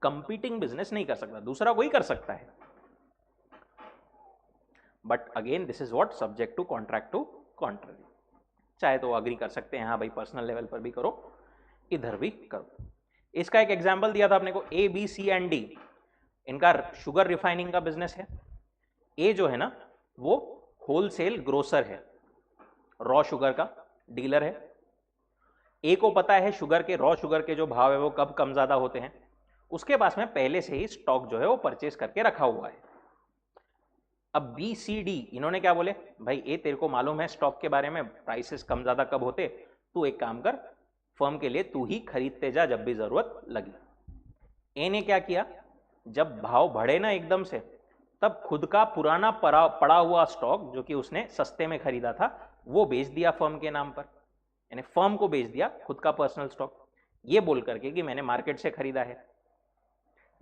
कंपीटिंग बिजनेस नहीं कर सकता, दूसरा कोई कर सकता है, but again this is what subject to contract to contrary. चाहे तो अग्री कर सकते हैं, हाँ भाई पर्सनल लेवल पर भी करो, इधर भी करो. इसका एक एग्जांपल दिया था अपने को, A B C and D, इनका शुगर रिफाइनिंग का बिजनेस है. ए जो है ना वो होलसेल ग्रोसर है, रॉ शुगर का डीलर है. ए को पता है शुगर के, रॉ शुगर के जो भाव है वो कब कम ज्यादा होते हैं, उसके पास में पहले से ही स्टॉक जो है वो परचेज करके रखा हुआ है. अब बी सी डी इन्होंने क्या बोले, भाई ए तेरे को मालूम है स्टॉक के बारे में, प्राइसेस कम ज्यादा कब होते, तू एक काम कर, फर्म के लिए तू ही खरीदते जा जब भी जरूरत लगी. ए ने क्या किया, जब भाव बढ़े ना एकदम से, तब खुद का पुराना पड़ा हुआ स्टॉक जो कि उसने सस्ते में खरीदा था वो बेच दिया फर्म के नाम पर, यानी फर्म को बेच दिया खुद का पर्सनल स्टॉक, ये बोल करके कि मैंने मार्केट से खरीदा है.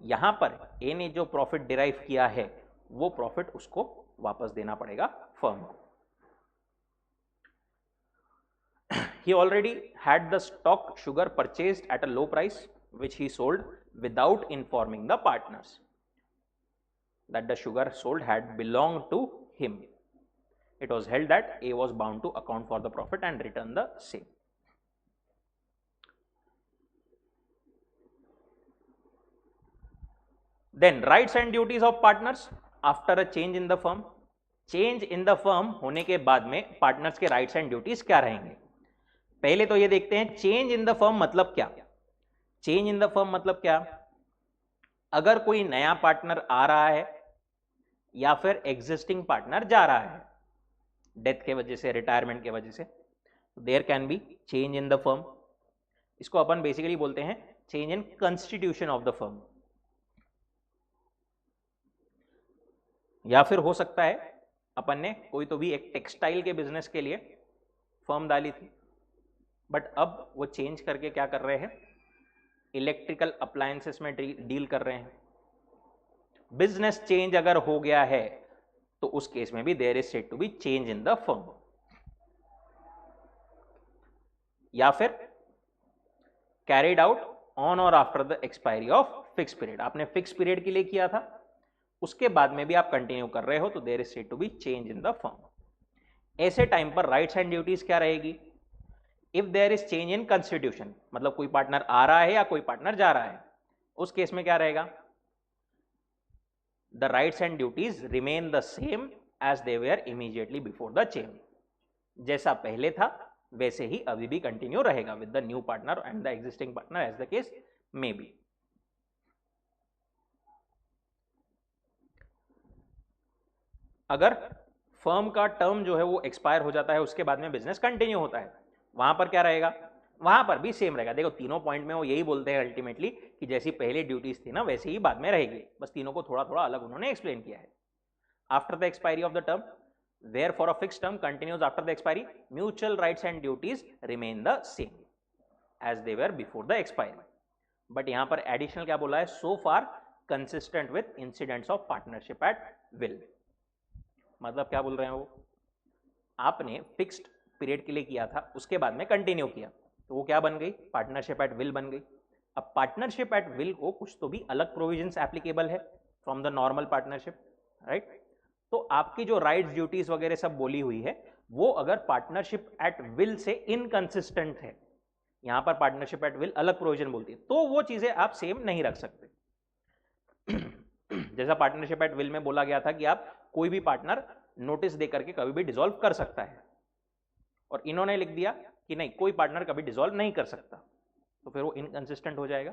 यहां पर ए ने जो प्रॉफिट डिराइव किया है वो प्रॉफिट उसको वापस देना पड़ेगा फर्म को. He already had the stock sugar purchased at a low price which he sold without informing the partners that the sugar sold had belonged to him. It was held that A was bound to account for the profit and return the same. Then rights and duties of partners after a change in the firm. Change in the firm होने के बाद में partners के rights and duties क्या रहेंगे. पहले तो ये देखते हैं चेंज इन द फर्म मतलब क्या. चेंज इन द फर्म मतलब क्या, अगर कोई नया पार्टनर आ रहा है या फिर एग्जिस्टिंग पार्टनर जा रहा है डेथ के वजह से, रिटायरमेंट के वजह से, there can be change in the firm. इसको अपन बेसिकली बोलते हैं change in constitution of the firm. या फिर हो सकता है अपन ने कोई तो भी एक टेक्सटाइल के बिजनेस के लिए फर्म डाली थी, बट अब वो चेंज करके क्या कर रहे हैं, इलेक्ट्रिकल अप्लायंसेस में डील कर रहे हैं. बिजनेस चेंज अगर हो गया है तो उस केस में भी there is said to be change in the firm. या फिर कैरिड आउट ऑन और after the expiry of fix period, आपने फिक्स पीरियड के लिए किया था, उसके बाद में भी आप कंटिन्यू कर रहे हो, तो there is said to be change in the firm. ऐसे टाइम पर राइट्स एंड ड्यूटीज क्या रहेगी, if there is change in constitution, मतलब कोई पार्टनर आ रहा है या कोई पार्टनर जा रहा है उस केस में क्या रहेगा, the rights and duties remain the same as they were immediately before the change. जैसा पहले था वैसे ही अभी भी कंटिन्यू रहेगा with the new partner and the existing partner as the case may be. अगर फर्म का टर्म जो है वो एक्सपायर हो जाता है, उसके बाद में बिजनेस कंटिन्यू होता है, वहां पर क्या रहेगा, वहां पर भी सेम रहेगा। देखो तीनों पॉइंट में वो यही बोलते हैं अल्टीमेटली कि जैसी पहले ड्यूटीज थी ना वैसे ही बाद में रहेगी, बस तीनों को थोड़ा थोड़ा अलग उन्होंने एक्सप्लेन किया है। After the expiry of the term, where for a fix term continues after the expiry, mutual rights and duties remain the same as they were before the expiry. But यहां पर एडिशनल क्या बोला है, so far consistent with incidents of partnership at will. मतलब क्या बोल रहे हैं वो, आपने फिक्स्ड पीरियड के लिए किया था, उसके बाद में कंटिन्यू किया, तो वो क्या बन गई, पार्टनरशिप एट विल बन गई। अब पार्टनरशिप एट विल को कुछ तो भी अलग प्रोविजंस एप्लीकेबल है from the normal partnership, right. तो आपकी जो राइट्स ड्यूटीज वगैरह सब बोली हुई है वो अगर partnership at will say inconsistent है, यहां पर पार्टनरशिप एट विल अलग प्रोविजन बोलती है, तो वो चीजें आप सेम नहीं रख सकते। जैसा पार्टनरशिप एट विल में बोला गया था कि आप कोई भी पार्टनर नोटिस देकर के कभी भी डिसॉल्व कर सकता है, और इन्होंने लिख दिया कि नहीं कोई पार्टनर कभी डिसॉल्व नहीं कर सकता, तो फिर वो इनकंसिस्टेंट हो जाएगा,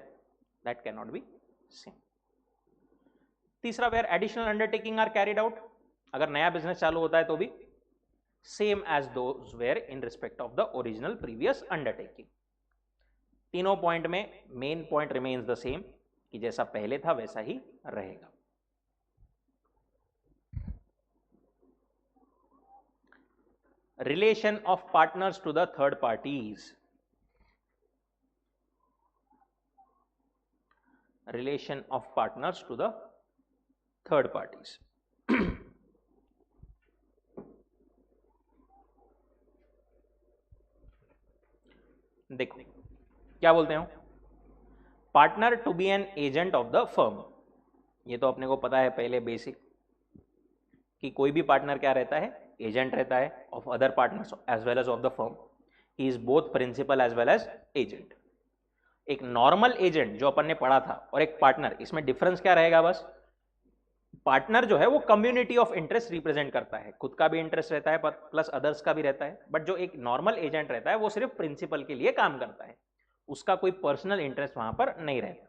that can not be same. तीसरा, where additional undertaking are carried out, अगर नया बिजनेस चालू होता है तो भी same as those were in respect of the original previous undertaking. तीनों पॉइंट में main point remains the same कि जैसा पहले था वैसा ही रहेगा। Relation of partners to the third parties, relation of partners to the third parties। देखो क्या बोलते हैं, partner to be an agent of the firm, ये तो अपने को पता है पहले बेसिक कि कोई भी पार्टनर क्या रहता है, एजेंट रहता है of other partners as well as of the firm, he is both principal as well as agent. एक नॉर्मल एजेंट जो अपन ने पढ़ा था और एक पार्टनर, इसमें डिफरेंस क्या रहेगा, बस पार्टनर जो है वो कम्युनिटी ऑफ इंटरेस्ट रिप्रेजेंट करता है, खुद का भी इंटरेस्ट रहता है प्लस अदर्स का भी रहता है, बट जो एक नॉर्मल एजेंट रहता है वो सिर्फ प्रिंसिपल के लिए काम करता है, उसका कोई पर्सनल इंटरेस्ट वहां पर नहीं रहता।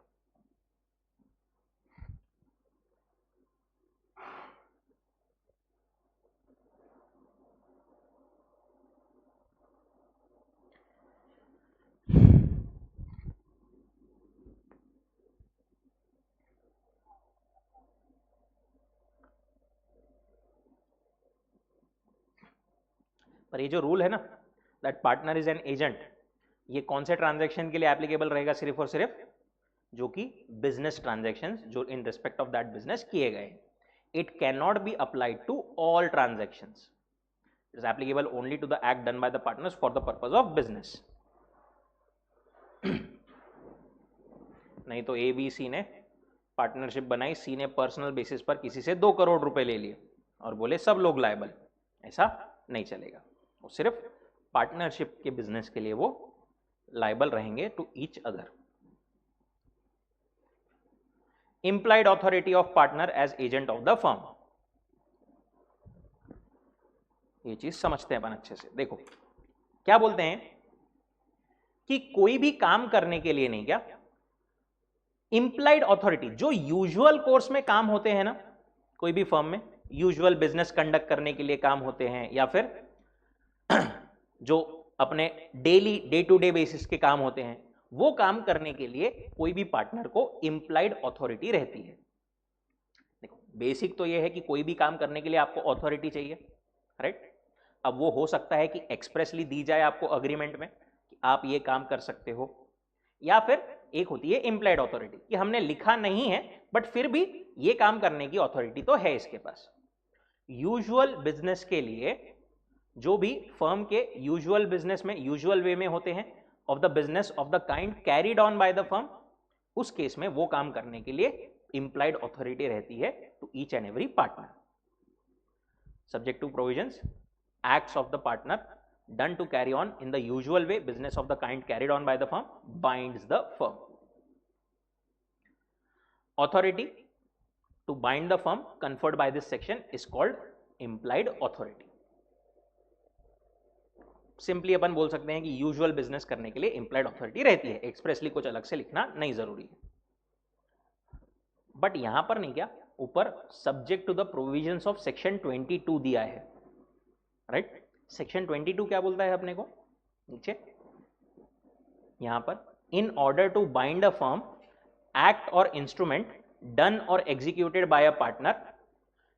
पर ये जो रूल है ना, that partner is an agent, ये कौन से ट्रांजैक्शन के लिए एप्लीकेबल रहेगा, सिर्फ और सिर्फ जो कि बिजनेस ट्रांजैक्शंस जो in respect of that business किए गए। It can not be applied to all transactions, it is applicable only to the act done by the partners for the purpose of business. नहीं तो ए B सी ने partnership बनाई, सी ने personal basis पर किसी से 2 करोड़ रुपए ले लिए और बोले सब लोग लायबल, ऐसा नहीं चलेगा, वो सिर्फ पार्टनरशिप के बिजनेस के लिए वो लायबल रहेंगे to each other. implied authority of partner as agent of the firm, ये चीज समझते हैं अपन अच्छे से। देखो क्या बोलते हैं कि कोई भी काम करने के लिए नहीं, क्या इंप्लाइड ऑथोरिटी जो यूजुअल कोर्स में काम होते हैं ना, कोई भी फर्म में यूजुअल बिजनेस कंडक्ट करने के लिए काम होते हैं, या फिर जो अपने daily day to day basis के काम होते हैं, वो काम करने के लिए कोई भी पार्टनर को इंप्लाइड अथॉरिटी रहती है। देखो बेसिक तो ये है कि कोई भी काम करने के लिए आपको अथॉरिटी चाहिए, राइट। अब वो हो सकता है कि एक्सप्रेसली दी जाए आपको अग्रीमेंट में कि आप ये काम कर सकते हो, या फिर एक होती है इंप्लाइड अथॉरिटी कि हमने लिखा नहीं है बट फिर भी ये काम करने की अथॉरिटी तो है इसके पास। यूजुअल बिजनेस के लिए जो भी फर्म के यूजुअल बिजनेस में यूजुअल वे में होते हैं of the business of the kind carried on by the firm, उस केस में वो काम करने के लिए implied authority रहती है to each and every partner, subject to provisions acts of the partner done to carry on in the usual way business of the kind carried on by the firm binds the firm। authority to bind the firm conferred by this section is called implied authority. Simply अपन बोल सकते हैं कि usual business करने के लिए implied authority रहती है, एक्सप्रेसली कुछ अलग से लिखना नहीं जरूरी है. बट यहां पर नहीं, क्या ऊपर subject to the provisions of section 22 दिया है, राइट. सेक्शन 22 क्या बोलता है अपने को, नीचे यहां पर, in order to bind a firm act or instrument done or executed by a partner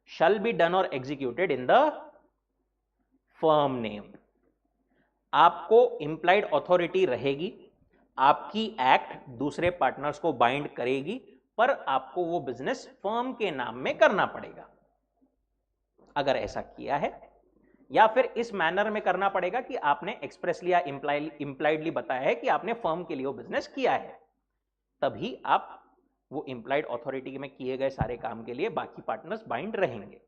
shall be done or executed in the firm name. आपको इंप्लाइड अथॉरिटी रहेगी, आपकी एक्ट दूसरे पार्टनर्स को बाइंड करेगी, पर आपको वो बिजनेस फर्म के नाम में करना पड़ेगा. अगर ऐसा किया है, या फिर इस मैनर में करना पड़ेगा कि आपने एक्सप्रेसली या इंप्लाइडली बताया है कि आपने फर्म के लिए वो बिजनेस किया है, तभी आप वो इंप्लाइड अथॉरिटी में किए गए सारे काम के लिए बाकी पार्टनर्स बाइंड रहेंगे.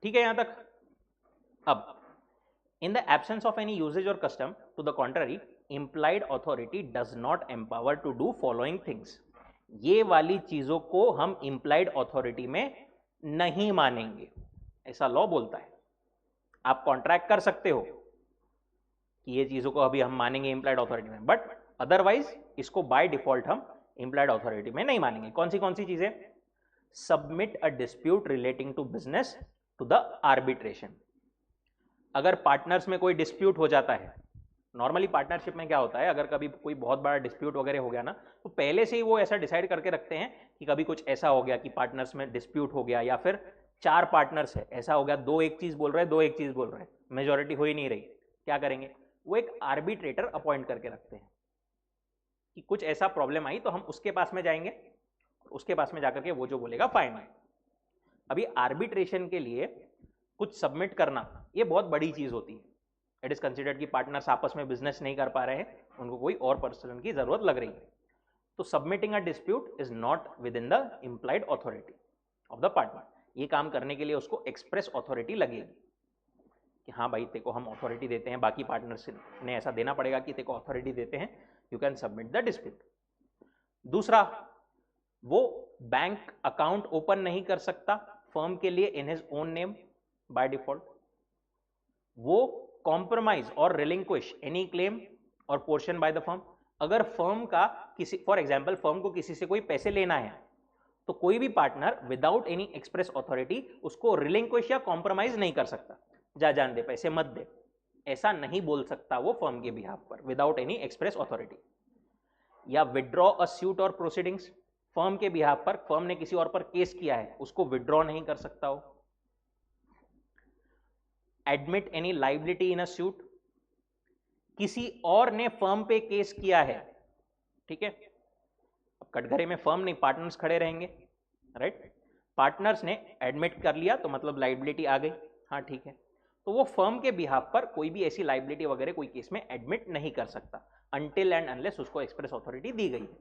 ठीक है यहां तक. अब in the absence of any usages or custom to the contrary, implied authority does not empower to do following things. ये वाली चीजों को हम इंप्लाइड अथॉरिटी में नहीं मानेंगे, ऐसा लॉ बोलता है. आप कॉन्ट्रैक्ट कर सकते हो कि ये चीजों को अभी हम मानेंगे इंप्लाइड अथॉरिटी में, बट अदरवाइज इसको बाय डिफॉल्ट हम इंप्लाइड अथॉरिटी में नहीं मानेंगे. कौन सी चीजें, submit a dispute relating to business to the arbitration. अगर पार्टनर्स में कोई डिस्प्यूट हो जाता है, नॉर्मली पार्टनरशिप में क्या होता है, अगर कभी कोई बहुत बड़ा डिस्प्यूट वगैरह हो गया ना, तो पहले से ही वो ऐसा डिसाइड करके रखते हैं कि कभी कुछ ऐसा हो गया कि पार्टनर्स में डिस्प्यूट हो गया, या फिर 4 पार्टनर्स है, ऐसा हो गया, 2 एक चीज बोल रहे हैं, 2 एक चीज बोल रहे हैं, मेजोरिटी हो ही नहीं रही. क्या करेंगे, वो एक आर्बिट्रेटर अपॉइंट करके रखते हैं कि कुछ ऐसा प्रॉब्लम आई तो हम उसके पास में जाएंगे, उसके पास में जाकर के वो जो बोलेगा फाइनल. अभी आर्बिट्रेशन के लिए कुछ सबमिट करना ये बहुत बड़ी चीज होती है. इट इज कंसिडर्ड कि पार्टनर्स आपस में बिजनेस नहीं कर पा रहे हैं, उनको कोई और पर्सन की जरूरत लग रही है. तो submitting a dispute is not with in the implied authority of the partner. ये काम करने के लिए उसको एक्सप्रेस अथॉरिटी लगेगी कि हाँ भाई तेको हम अथॉरिटी देते हैं, बाकी पार्टनर्स ने ऐसा देना पड़ेगा कि तेको अथॉरिटी देते हैं, you can submit the dispute. दूसरा, वो बैंक अकाउंट ओपन नहीं कर सकता फर्म के लिए in his own name by default. वो कॉम्प्रोमाइज और रिलिंक्विश एनी क्लेम और पोर्शन बाय द फर्म. अगर फर्म का किसी, फॉर एग्जांपल फर्म को किसी से कोई पैसे लेना है, तो कोई भी partner without any express authority उसको रिलिंक्विश या कॉम्प्रोमाइज नहीं कर सकता. जा जान दे, पैसे मत दे, ऐसा नहीं बोल सकता वो फर्म के बिहाफ पर विदाउट एनी एक्सप्रेस अथॉरिटी. या विड्रॉ अ सूट और प्रोसीडिंग्स, फर्म के बिहाफ पर, फर्म ने किसी और पर केस किया है, उसको विड्रॉ नहीं कर सकता हो. Admit any liability in a suit, किसी और ने फर्म पे केस किया है, ठीक है, अब कटघरे में फर्म नहीं पार्टनर्स खड़े रहेंगे, राइट. पार्टनर्स ने एडमिट कर लिया तो मतलब लाइबिलिटी आ गई, हाँ ठीक है. तो वो फर्म के बिहाफ पर कोई भी ऐसी लाइबिलिटी वगैरह कोई केस में एडमिट नहीं कर सकता अनटिल एंड अनलेस उसको एक्सप्रेस अथॉरिटी दी गई है.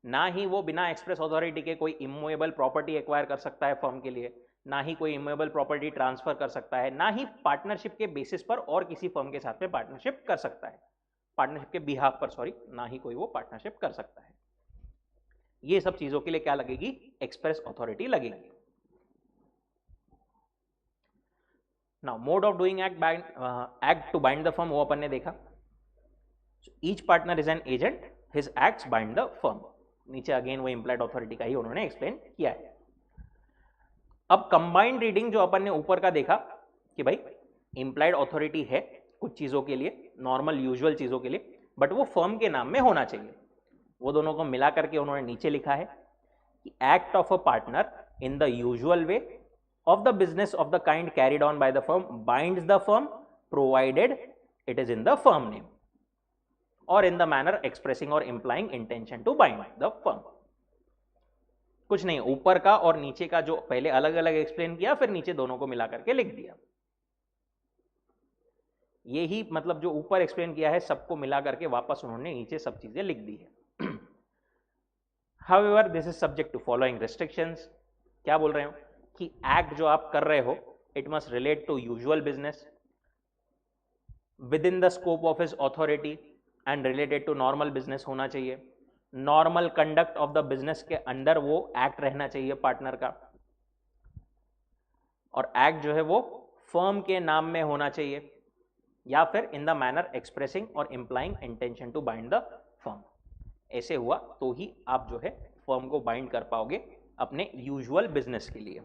ना ही वो बिना एक्सप्रेस अथॉरिटी के कोई इमूवेबल प्रॉपर्टी एक्वायर कर सकता है फर्म के लिए, ना ही कोई इमूवेबल प्रॉपर्टी ट्रांसफर कर सकता है, ना ही पार्टनरशिप के बेसिस पर और किसी फर्म के साथ में पार्टनरशिप कर सकता है, पार्टनरशिप के बिहाफ पर, सॉरी, ना ही कोई वो पार्टनरशिप कर सकता है. ये सब चीजों के लिए क्या लगेगी, एक्सप्रेस अथॉरिटी लगेगी. Now mode of doing act to bind the firm, वो अपन ने देखा. Each partner is an agent, his acts bind the firm. नीचे अगेन वो इंप्लाइड अथॉरिटी का ही उन्होंने एक्सप्लेन किया है. अब कंबाइंड रीडिंग जो अपन ने ऊपर का देखा कि भाई इंप्लाइड अथॉरिटी है कुछ चीजों के लिए, नॉर्मल यूजुअल चीजों के लिए, बट वो फर्म के नाम में होना चाहिए. वो दोनों को मिला करके उन्होंने नीचे लिखा है कि act of a partner in the usual way of the business of the kind carried on by the firm binds the firm provided it is in the firm name or in the manner expressing or implying intention to bind the firm. कुछ नहीं, ऊपर का और नीचे का जो पहले अलग अलग एक्सप्लेन किया, फिर नीचे दोनों को मिला करके लिख दिया. यही मतलब जो ऊपर एक्सप्लेन किया है सबको मिला करके वापस उन्होंने नीचे सब चीजें लिख दी है. However, this is subject to following restrictions. क्या बोल रहे हो कि एक्ट जो आप कर रहे हो it must relate to usual business, within the scope of his authority and related to normal business होना चाहिए, normal conduct of the business के अंडर वो एक्ट रहना चाहिए पार्टनर का, और एक्ट जो है वो फर्म के नाम में होना चाहिए, या फिर in the manner expressing or implying intention to bind the firm. ऐसे हुआ तो ही आप जो है फर्म को बाइंड कर पाओगे अपने यूजुअल बिजनेस के लिए।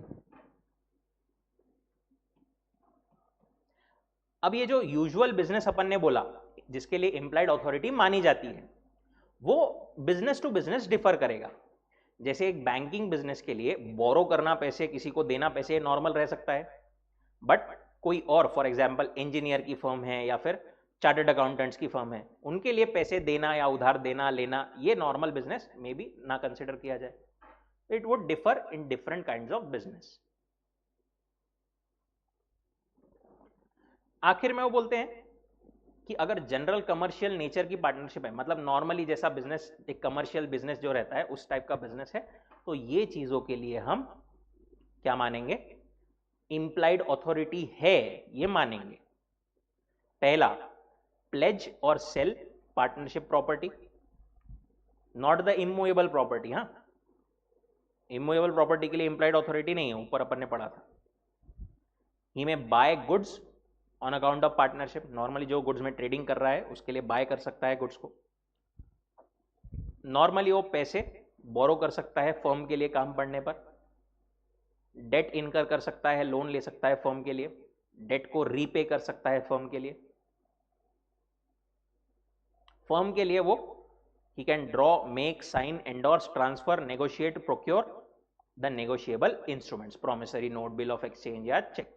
अब ये जो यूजुअल बिजनेस अपन ने बोला जिसके लिए इंप्लाइड अथॉरिटी मानी जाती है, वो बिजनेस टू बिजनेस डिफर करेगा। जैसे एक बैंकिंग बिजनेस के लिए बोरो करना पैसे, किसी को देना पैसे, नॉर्मल रह सकता है, बट कोई और फॉर एग्जांपल इंजीनियर की फर्म है या फिर चार्टर्ड अकाउंटेंट्स की फर्म है, उनके लिए पैसे देना या उधार देना लेना ये नॉर्मल बिजनेस में भी ना कंसिडर किया जाए। It would differ in different kinds of business. आखिर में वो बोलते हैं कि अगर जनरल कमर्शियल नेचर की पार्टनरशिप है, मतलब नॉर्मली जैसा बिजनेस एक कमर्शियल बिजनेस जो रहता है उस टाइप का बिजनेस है, तो ये चीजों के लिए हम क्या मानेंगे, इंप्लाइड अथॉरिटी है ये मानेंगे। पहला, प्लेज और sale partnership property, not the immovable property. हाँ, इमूवेबल प्रॉपर्टी के लिए इंप्लाइड अथॉरिटी नहीं है, ऊपर अपन ने पढ़ा था। He may buy goods on account of partnership, normally जो गुड्स में ट्रेडिंग कर रहा है उसके लिए बाय कर सकता है गुड्स को। नॉर्मली वो पैसे बोरो कर सकता है फर्म के लिए काम पड़ने पर, डेट इनकर कर सकता है, लोन ले सकता है फर्म के लिए, डेट को रीपे कर सकता है फर्म के लिए। फर्म के लिए वो he can draw, make, sign, endorse, transfer, negotiate, procure the negotiable instruments, promissory note, bill of exchange या चेक।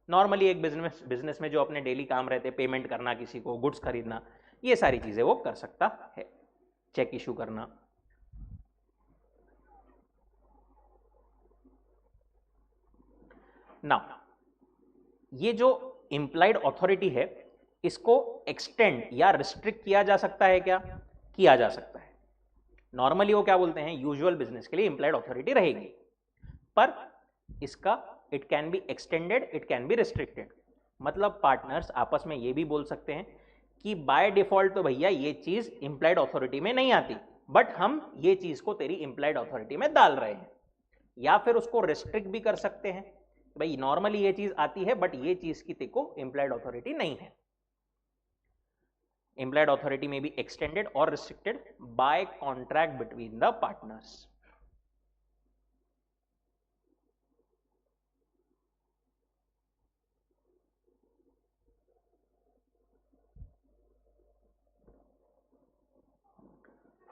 नॉर्मली एक बिजनेस में जो अपने डेली काम रहते, पेमेंट करना किसी को, गुड्स खरीदना, ये सारी चीजें वो कर सकता है, चेक इशू करना। नाउ ये जो इंप्लाइड अथॉरिटी है इसको एक्सटेंड या रिस्ट्रिक्ट किया जा सकता है क्या? किया जा सकता है। नॉर्मली वो क्या बोलते हैं, यूजुअल बिजनेस के लिए इंप्लाइड अथॉरिटी रहेगी, पर इसका it can be extended, it can be restricted. मतलब पार्टनर्स आपस में ये भी बोल सकते हैं कि बाय डिफॉल्ट तो भैया ये चीज इंप्लाइड अथॉरिटी में नहीं आती, बट हम ये चीज को तेरी इंप्लाइड अथॉरिटी में डाल रहे हैं, या फिर उसको रिस्ट्रिक्ट भी कर सकते हैं, भाई नॉर्मली ये चीज आती है बट ये चीज की तेको इंप्लाइड अथॉरिटी नहीं है। Implied authority may be extended और restricted by contract between the partners.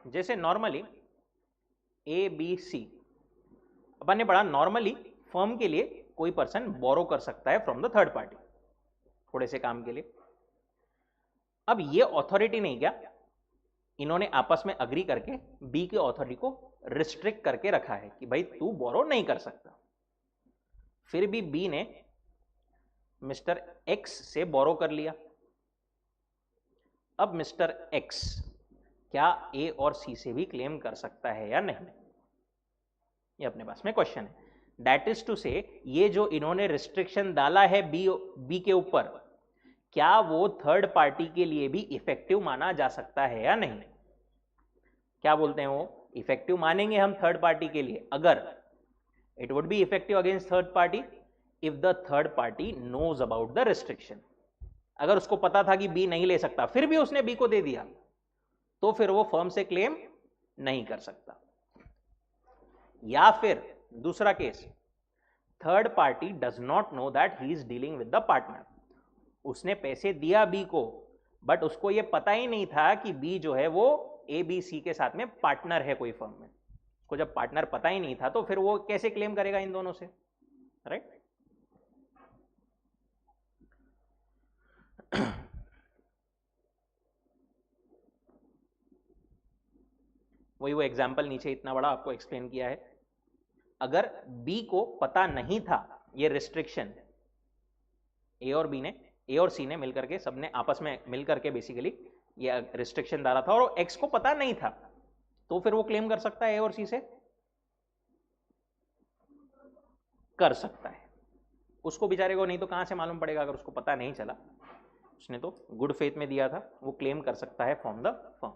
जैसे नॉर्मली ए बी सी अपन ने पढ़ा, नॉर्मली फर्म के लिए कोई पर्सन बोरो कर सकता है फ्रॉम द थर्ड पार्टी थोड़े से काम के लिए। अब ये अथॉरिटी नहीं, क्या इन्होंने आपस में अग्री करके बी के अथॉरिटी को रिस्ट्रिक्ट करके रखा है कि भाई तू बोरो नहीं कर सकता। फिर भी बी ने मिस्टर एक्स से बोरो कर लिया। अब मिस्टर एक्स क्या ए और सी से भी क्लेम कर सकता है या नहीं, ये अपने पास में क्वेश्चन है। दैट इज टू से ये जो इन्होंने रिस्ट्रिक्शन डाला है बी के ऊपर, क्या वो थर्ड पार्टी के लिए भी इफेक्टिव माना जा सकता है या नहीं? क्या बोलते हैं वो, इफेक्टिव मानेंगे हम थर्ड पार्टी के लिए अगर it would be effective against third party if the third party knows about the restriction. अगर उसको पता था कि बी नहीं ले सकता फिर भी उसने बी को दे दिया, तो फिर वो फर्म से क्लेम नहीं कर सकता। या फिर दूसरा case, third party does not know that he is dealing with the partner. उसने पैसे दिया बी को बट उसको ये पता ही नहीं था कि बी जो है वो ए बी सी के साथ में पार्टनर है कोई फर्म में। उसको जब पार्टनर पता ही नहीं था तो फिर वो कैसे क्लेम करेगा इन दोनों से, राइट? वही वो एग्जाम्पल नीचे इतना बड़ा आपको एक्सप्लेन किया है। अगर बी को पता नहीं था ये रिस्ट्रिक्शन, ए और सी ने मिलकर के, सबने आपस में मिलकर के बेसिकली ये रिस्ट्रिक्शन डाला था और एक्स को पता नहीं था, तो फिर वो क्लेम कर सकता है ए और सी से, कर सकता है। उसको बेचारे को नहीं तो कहां से मालूम पड़ेगा, अगर उसको पता नहीं चला, उसने तो गुड फेथ में दिया था, वो क्लेम कर सकता है from the firm.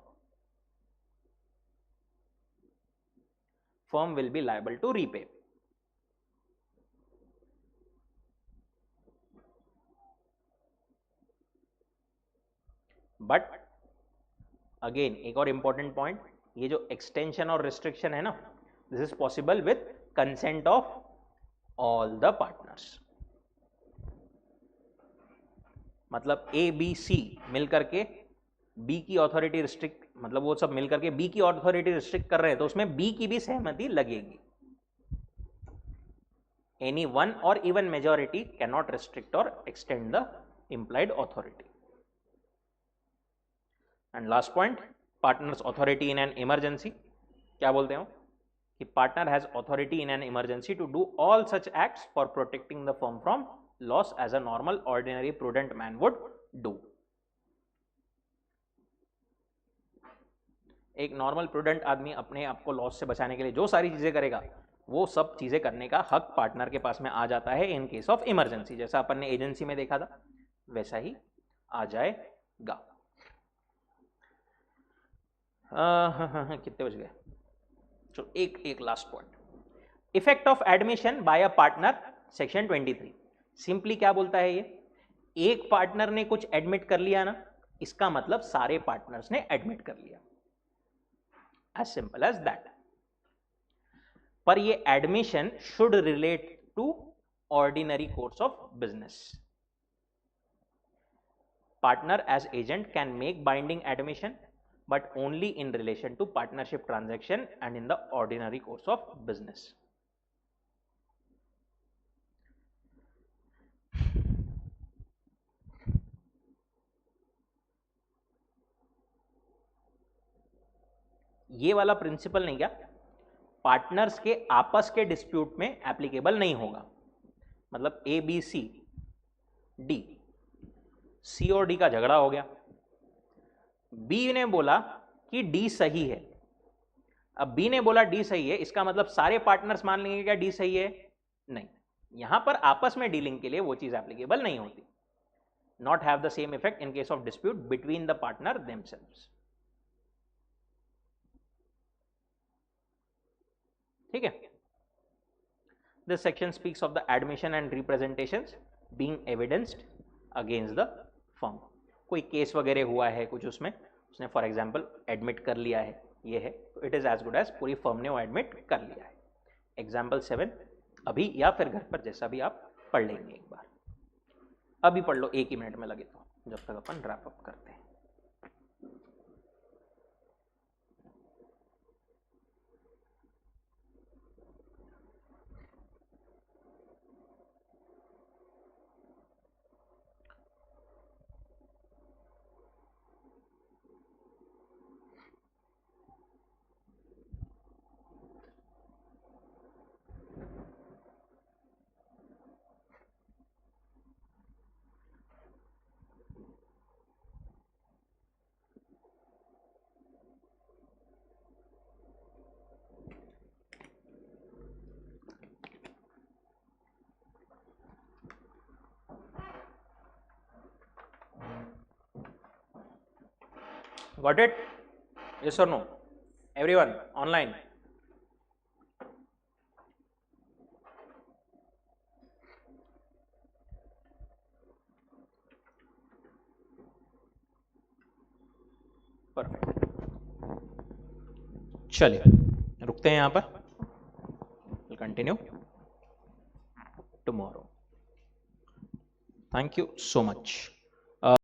Firm will be liable to repay. But again एक और इंपॉर्टेंट पॉइंट, ये जो एक्सटेंशन और रिस्ट्रिक्शन है ना, this is possible with consent of all the partners. मतलब ए बी सी मिलकर के बी की अथॉरिटी रिस्ट्रिक्ट, मतलब वो सब मिलकर के बी की अथॉरिटी रिस्ट्रिक्ट कर रहे हैं, तो उसमें बी की भी सहमति लगेगी. Any one or even majority can not restrict or extend the implied authority. And last point, partners authority in an emergency. क्या बोलते हो कि partner has authority in an emergency to do all such acts for protecting the firm from loss as a normal ordinary prudent man would do. एक normal prudent आदमी अपने आप को loss से बचाने के लिए जो सारी चीजें करेगा, वो सब चीजें करने का हक पार्टनर के पास में आ जाता है इन केस ऑफ इमरजेंसी. जैसा अपन ने एजेंसी में देखा था वैसा ही आ जाएगा. कितने बज गए? तो एक last point, effect of admission by a partner, section 23. Simply क्या बोलता है ये, एक पार्टनर ने कुछ एडमिट कर लिया ना, इसका मतलब सारे पार्टनर्स ने एडमिट कर लिया, एज सिंपल एज दैट. पर ये admission should relate to ordinary course of business. Partner as agent can make binding admission but only in relation to partnership transaction and in the ordinary course of business. ये वाला principal नहीं, क्या partners के आपस के dispute में applicable नहीं होगा. मतलब ए बी सी डी, सी और डी का झगड़ा हो गया, बी ने बोला कि डी सही है. अब बी ने बोला डी सही है, इसका मतलब सारे पार्टनर्स मान लेंगे क्या डी सही है? नहीं. यहां पर आपस में डीलिंग के लिए वो चीज एप्लीकेबल नहीं होती. Not have the same effect in case of dispute between the partner themselves. ठीक है. This section speaks of the admission and representations being evidenced against the firm. कोई केस वगैरह हुआ है कुछ, उसने फॉर एग्जांपल एडमिट कर लिया है, ये है, तो it is as good as पूरी फर्म ने वो एडमिट कर लिया है. एग्जाम्पल 7 अभी या फिर घर पर जैसा भी आप पढ़ लेंगे, एक बार अभी पढ़ लो, एक ही मिनट में लगे तो, जब तक अपन रैप अप करते हैं. Got it? Yes or no? Everyone online? Perfect. चलिए रुकते हैं यहां पर, continue tomorrow. Thank you so much.